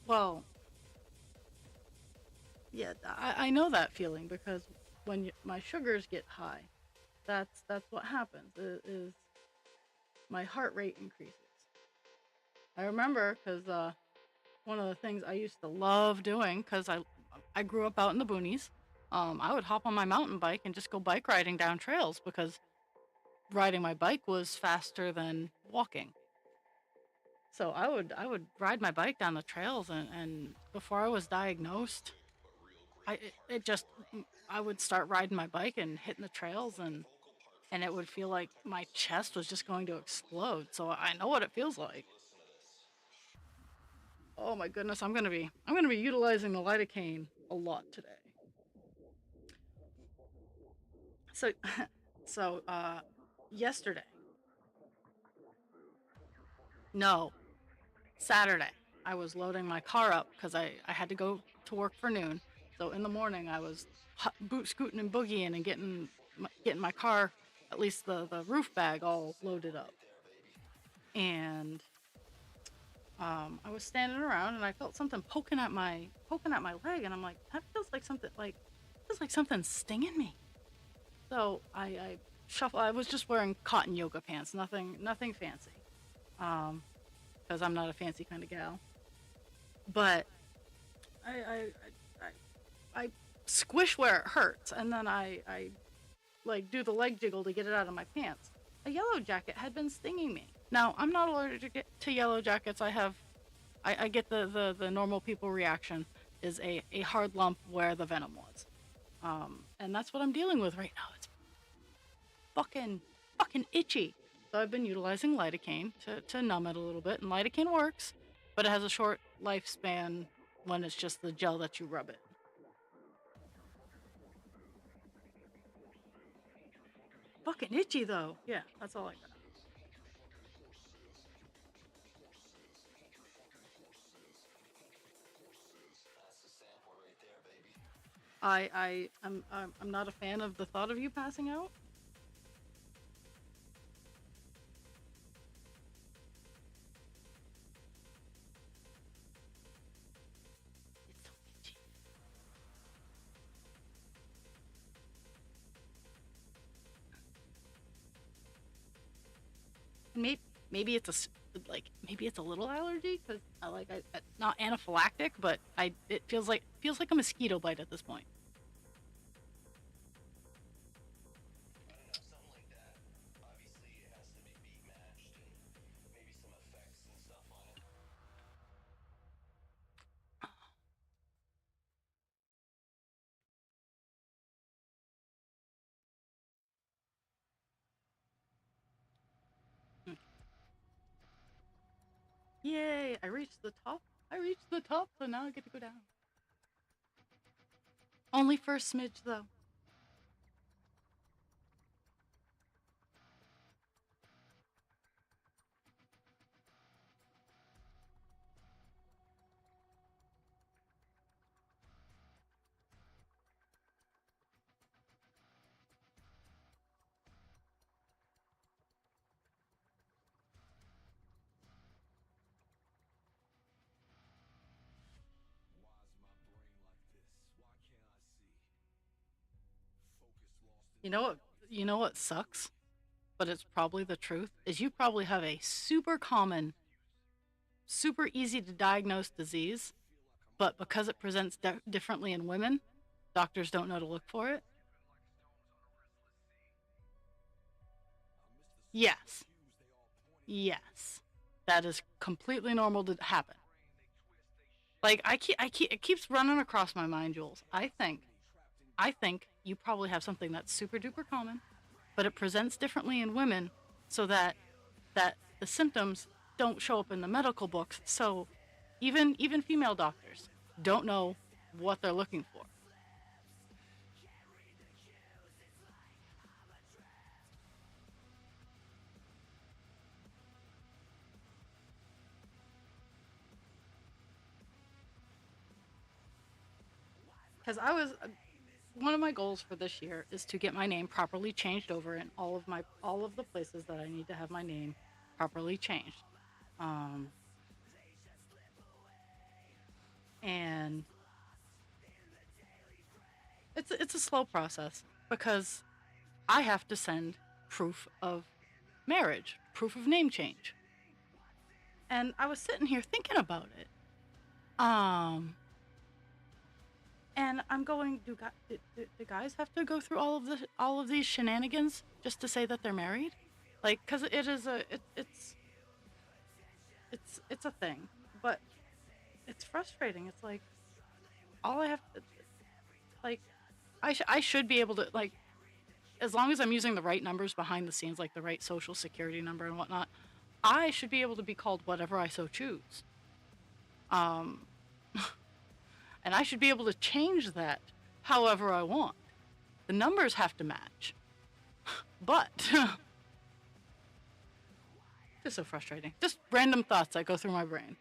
Well, I know that feeling because when my sugars get high, that's what happens. Is my heart rate increases. I remember because one of the things I used to love doing because I grew up out in the boonies. I would hop on my mountain bike and just go bike riding down trails because riding my bike was faster than walking. So I would ride my bike down the trails and before I was diagnosed, it just I would start riding my bike and hitting the trails and it would feel like my chest was just going to explode. So I know what it feels like. Oh my goodness, I'm gonna be utilizing the lidocaine a lot today. So so yesterday, no, Saturday, I was loading my car up because I had to go to work for noon. So in the morning, I was boot scooting and boogieing and getting my car, at least the roof bag, all loaded up. And I was standing around and I felt something poking at my leg, and I'm like, that feels like something's stinging me. So I shuffle. I was just wearing cotton yoga pants, nothing fancy, um, because I'm not a fancy kind of gal. But I I, I squish where it hurts, and then I like do the leg jiggle to get it out of my pants. A yellow jacket had been stinging me. Now I'm not allergic to yellow jackets. I get the normal people reaction is a hard lump where the venom was. And that's what I'm dealing with right now. It's fucking fucking itchy. So I've been utilizing lidocaine to numb it a little bit, and lidocaine works, but it has a short lifespan when it's just the gel that you rub it. Fucking itchy though. Yeah, that's all I got. I'm not a fan of the thought of you passing out. It's so itchy. Maybe maybe it's maybe it's a little allergy because I not anaphylactic, but I it feels like a mosquito bite at this point. I don't know, something like that. Obviously, it has to be beat matched and maybe some effects and stuff on it. Mm. Yay! I reached the top. I reached the top, so now I get to go down. Only for a smidge though. You know what? You know what sucks? But it's probably the truth. Is you probably have a super common, super easy to diagnose disease, but because it presents differently in women, doctors don't know to look for it. Yes, yes, that is completely normal to happen. Like it keeps running across my mind, Jules. I think you probably have something that's super duper common, but it presents differently in women, so that the symptoms don't show up in the medical books. So even female doctors don't know what they're looking for. Because I was one of my goals for this year is to get my name properly changed over in all of the places that I need to have my name properly changed. Um, and It's a slow process because I have to send proof of marriage, proof of name change. And I was sitting here thinking about it. Um, and I'm going, do guys have to go through all of these shenanigans just to say that they're married? Like, because it is it's a thing, but it's frustrating. It's like all I have to like I should be able to like as long as I'm using the right numbers behind the scenes, like the right social security number and whatnot, I should be able to be called whatever I so choose. Um, and I should be able to change that however I want. The numbers have to match. But it's so frustrating. Just random thoughts that go through my brain.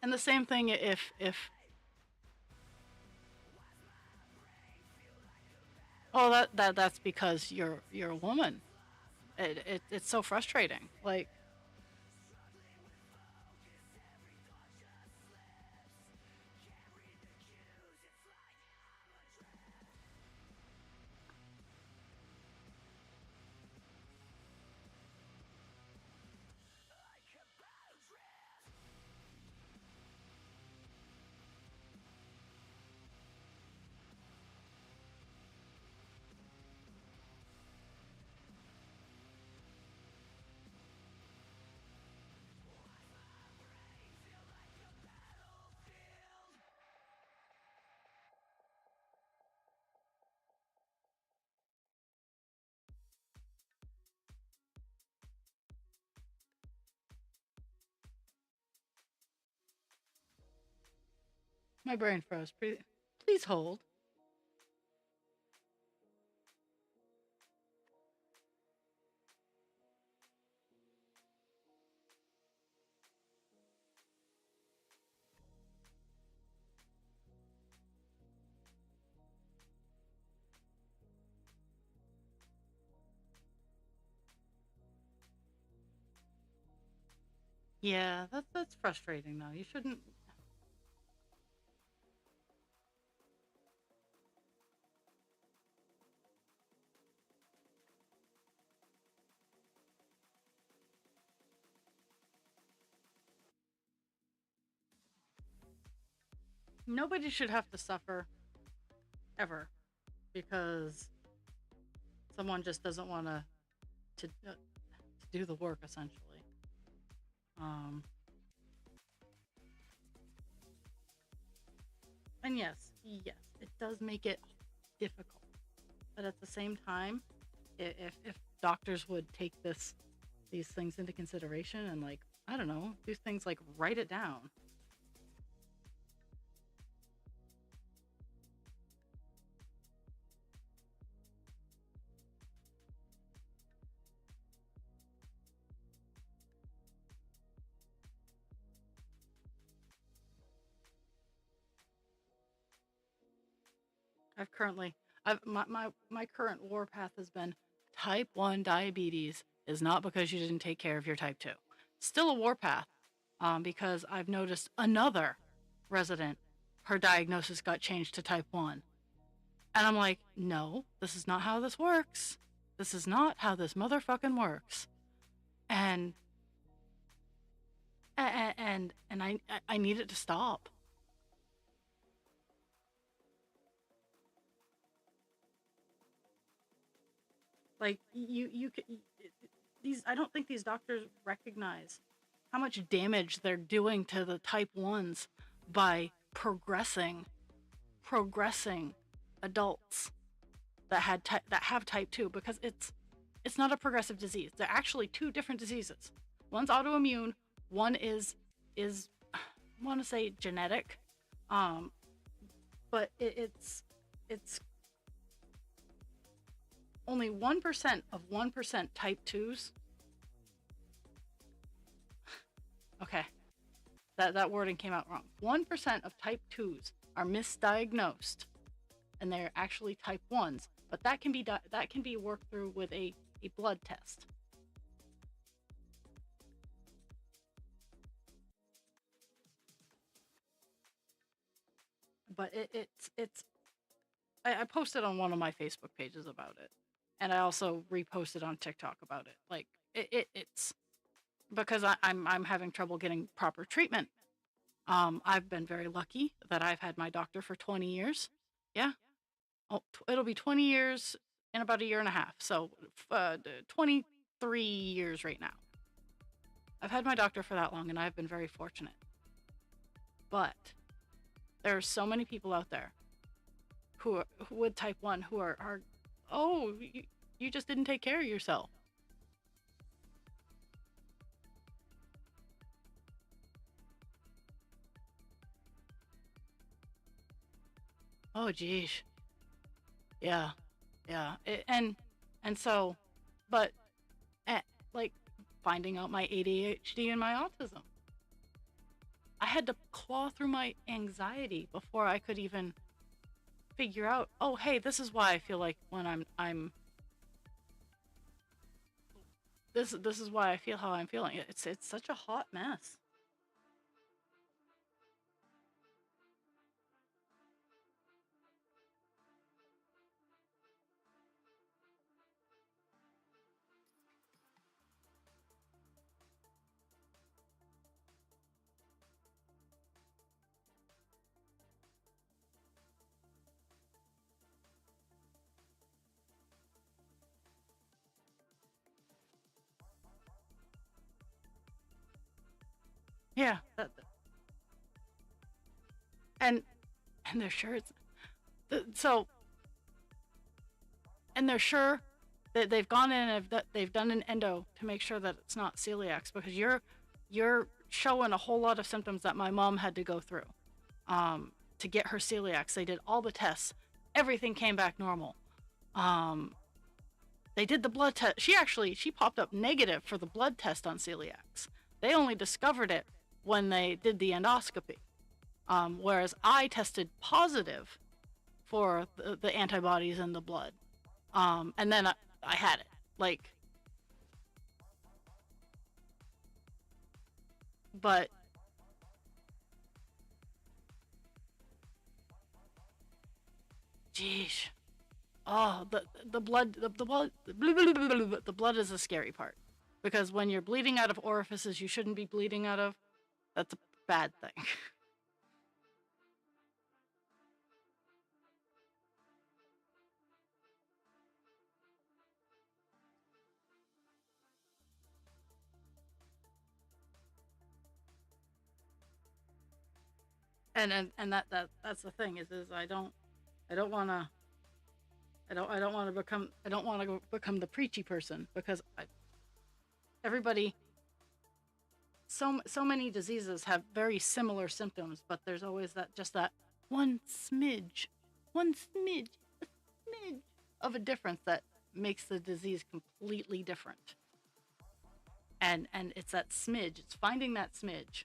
And the same thing if oh that's because you're a woman. It's so frustrating. Like my brain froze. Please hold. Yeah, that's frustrating though. You shouldn't. Nobody should have to suffer ever because someone just doesn't want to do the work essentially. Um, and yes, it does make it difficult. But at the same time, if doctors would take these things into consideration and like I don't know, do things like write it down. I've currently I've my current warpath has been type 1 diabetes is not because you didn't take care of your type 2. Still a warpath because I've noticed another resident her diagnosis got changed to type 1. And I'm like, "No, this is not how this works. This is not how this motherfucking works." And and I need it to stop. Like these I don't think these doctors recognize how much damage they're doing to the type 1s by progressing adults that have type 2 because it's not a progressive disease. They're actually two different diseases. One's autoimmune, one is I want to say genetic. Um but it's only 1% of 1% type 2s. Okay, that wording came out wrong. 1% of type 2s are misdiagnosed and they're actually type 1s, but that can be worked through with a blood test. but it's I posted on one of my Facebook pages about it, and I also reposted on TikTok about it. Like it's because I'm having trouble getting proper treatment. I've been very lucky that I've had my doctor for 20 years. Yeah, it'll be 20 years in about a year and a half. So 23 years right now. I've had my doctor for that long, and I've been very fortunate. But there are so many people out there who with type 1 who are oh, you just didn't take care of yourself. Oh, geez. Yeah. Yeah. And so, but eh, like finding out my ADHD and my autism, I had to claw through my anxiety before I could even figure out, oh, hey, this is why I feel like when I'm this is why I feel how I'm feeling. It's such a hot mess. Yeah. And and they're sure it's so and they're sure that they've gone in and they've done an endo to make sure that it's not celiac, because you're showing a whole lot of symptoms that my mom had to go through to get her celiac. They did all the tests, everything came back normal. They did the blood test. She popped up negative for the blood test on celiacs. They only discovered it when they did the endoscopy, whereas I tested positive for the antibodies in the blood. And then I had it. Like, but geez, oh, the blood the blood is the scary part, because when you're bleeding out of orifices you shouldn't be bleeding out of, that's a bad thing. And that's the thing is I don't want to I don't want to become the preachy person, because everybody, so many diseases have very similar symptoms, but there's always that one smidge, one smidge, a smidge of a difference that makes the disease completely different. And it's that smidge. It's finding that smidge.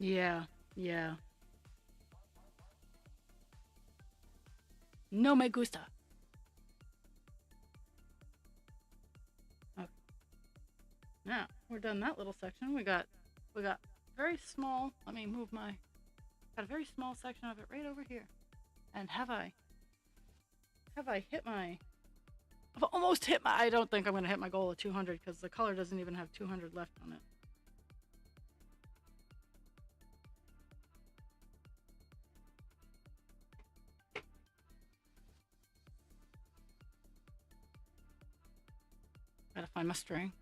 Yeah, yeah. No me gusta. Okay. Now we're done that little section. We got very small. Let me move my. Got a very small section of it right over here. And have I hit my? I've almost hit my. I don't think I'm gonna hit my goal of 200, because the color doesn't even have 200 left on it. Gotta find my string.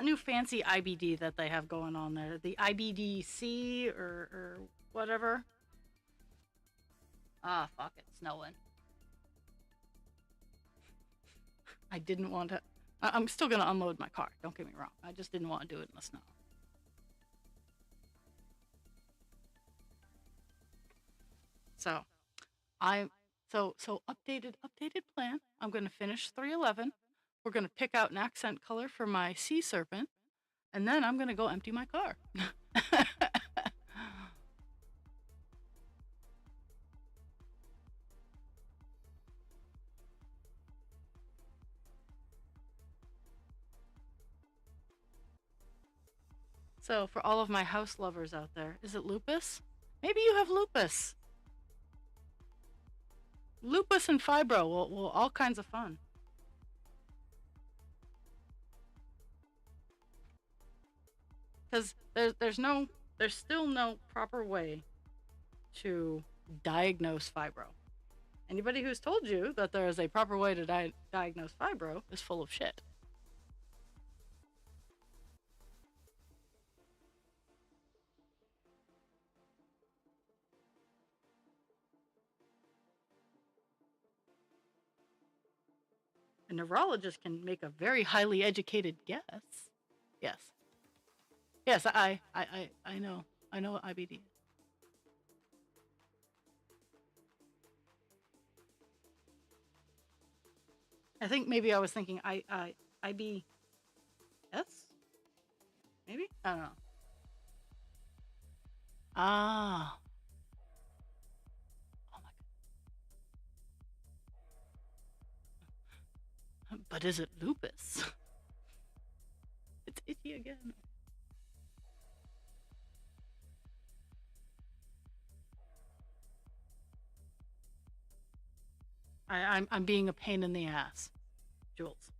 that new fancy IBD that they have going on there? The IBDC or whatever? Ah, fuck, it's snowing. I didn't want to. I'm still going to unload my car. Don't get me wrong. I just didn't want to do it in the snow. So, updated plan. I'm going to finish 311. We're going to pick out an accent color for my sea serpent, and then I'm going to go empty my car. So, for all of my house lovers out there, is it lupus? Maybe you have lupus. Lupus and fibro will all kinds of fun. Because there's still no proper way to diagnose fibro. Anybody who's told you that there is a proper way to diagnose fibro is full of shit. A neurologist can make a very highly educated guess. Yes. Yes, I know. I know what IBD is. I think maybe I was thinking IBS? Maybe? I don't know. Ah. Oh my god. But is it lupus? It's itchy again. I'm being a pain in the ass, Jules.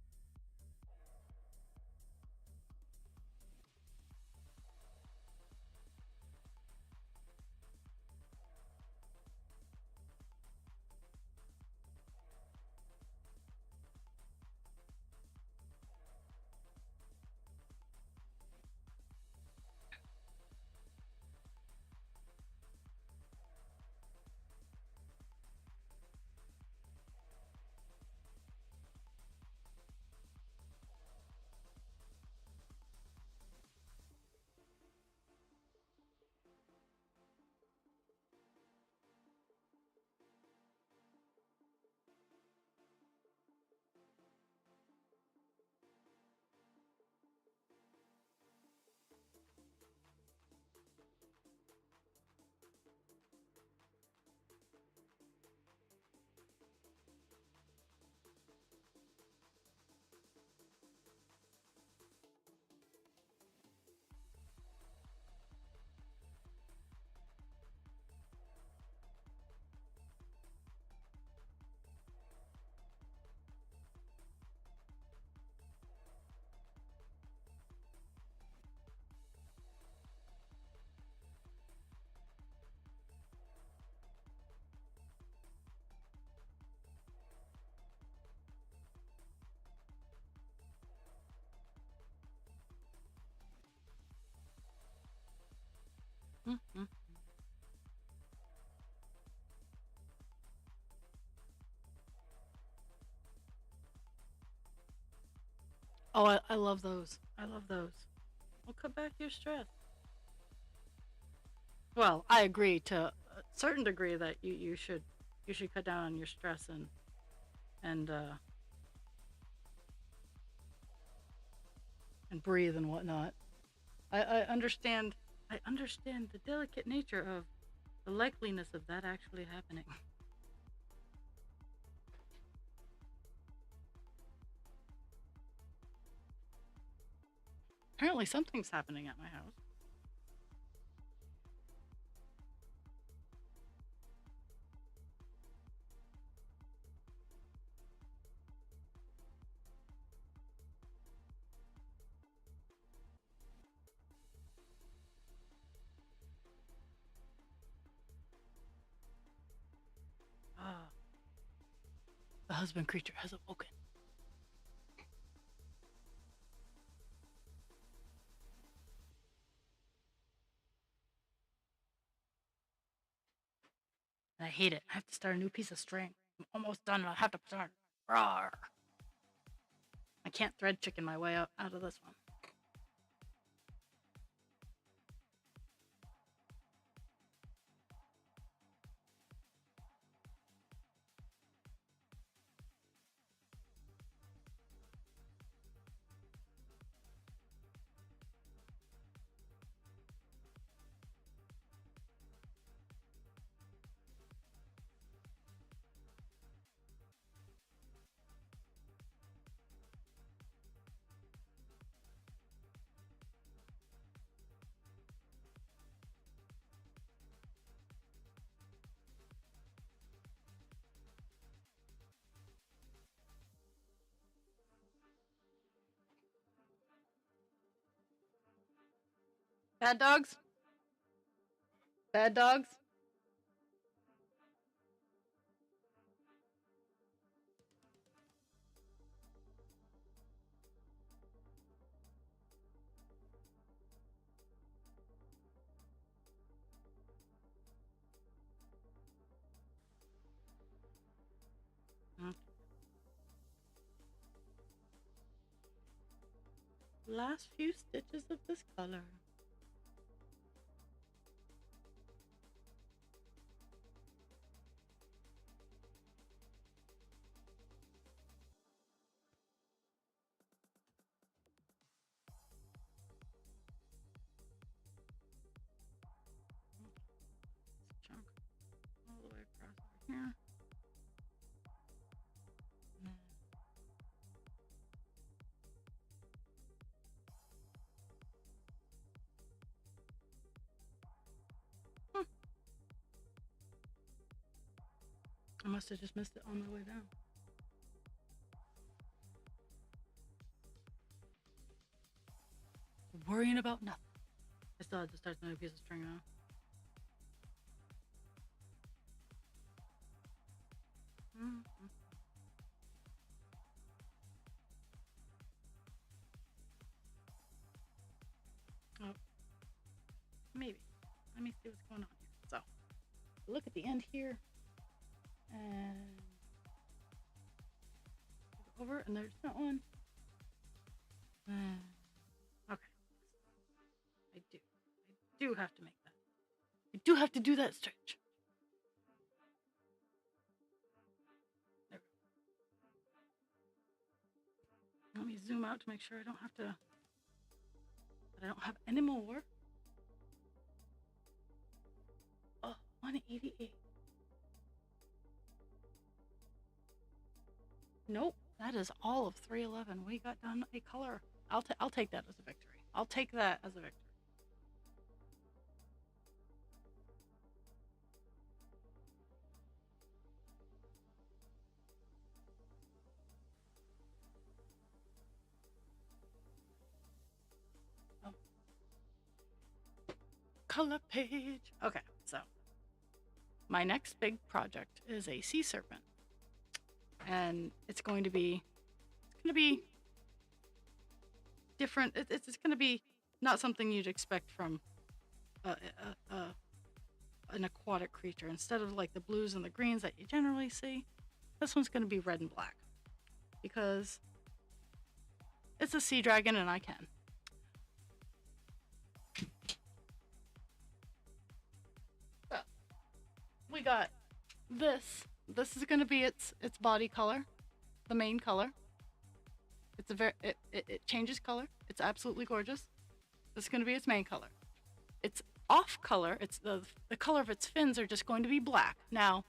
Mm-hmm. Oh, I love those. I love those. Well, cut back your stress. Well, I agree to a certain degree that you should cut down on your stress and and breathe and whatnot. I understand. I understand the delicate nature of the likeliness of that actually happening. Apparently, something's happening at my house. Ah, the husband creature has awoken. And I hate it. I have to start a new piece of string. I'm almost done, and I have to start. Rawr. I can't thread chicken my way out of this one. Bad dogs? Bad dogs? Mm. Last few stitches of this color. Chunk all the way across over here. Hmm. I must have just missed it on my way down. Worrying about nothing. I still had to start another piece of string now. Mm-hmm. Oh, maybe. Let me see what's going on here. So, look at the end here, and go over, and there's that one. Okay, I do have to make that. I do have to do that stretch. There we go. Let me zoom out to make sure I don't have to. That I don't have any more. Oh, 188. Nope, that is all of 311. We got done a color. I'll take that as a victory. I'll take that as a victory. Oh. Color page. Okay, so my next big project is a sea serpent, and it's going to be different. It's going to be not something you'd expect from an aquatic creature. Instead of like the blues and the greens that you generally see, this one's going to be red and black because it's a sea dragon and I can. So we got this. This is going to be its body color, the main color. It's it changes color. It's absolutely gorgeous. This is going to be its main color. Its off color, it's the color of its fins are just going to be black. Now,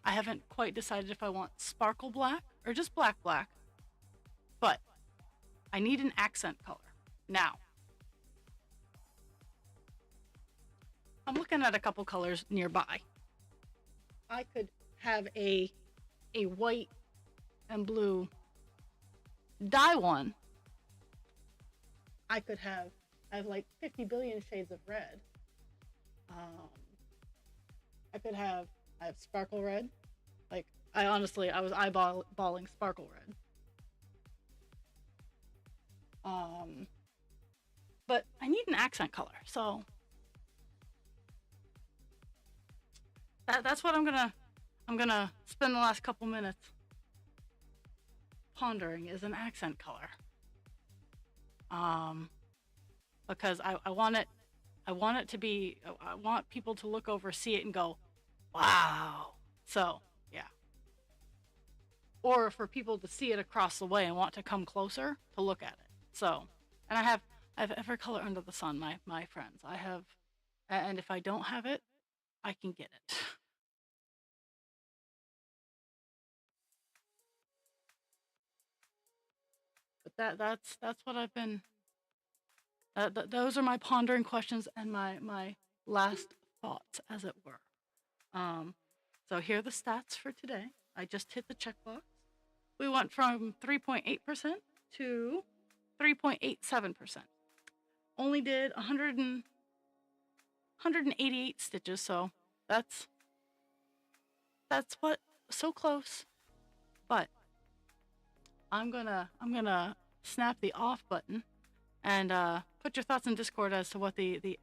I haven't quite decided if I want sparkle black or just black, but I need an accent color. Now, I'm looking at a couple colors nearby. I could have a white and blue dye one. I have like 50 billion shades of red. I have sparkle red. Like, I was eyeballing sparkle red. But I need an accent color, so That's what I'm gonna spend the last couple minutes pondering is an accent color. Um, because I want it to be I want people to look over, see it and go, "Wow." So, yeah. Or for people to see it across the way and want to come closer to look at it. So, and I have every color under the sun, my friends. I have, and if I don't have it, I can get it. But that's what I've been. Those are my pondering questions and my last thoughts, as it were. Um, so here are the stats for today. I just hit the checkbox. We went from 3.8% to 3.87%. Only did 188 stitches, so that's what so close. But I'm gonna snap the off button and put your thoughts in Discord as to what the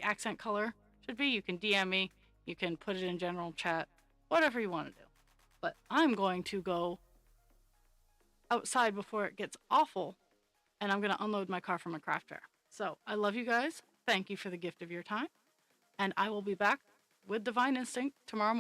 accent color should be. You can DM me, you can put it in general chat, whatever you want to do. But I'm going to go outside before it gets awful, and I'm gonna unload my car from a craft fair. So I love you guys. Thank you for the gift of your time, and I will be back with Divine Instinct tomorrow morning.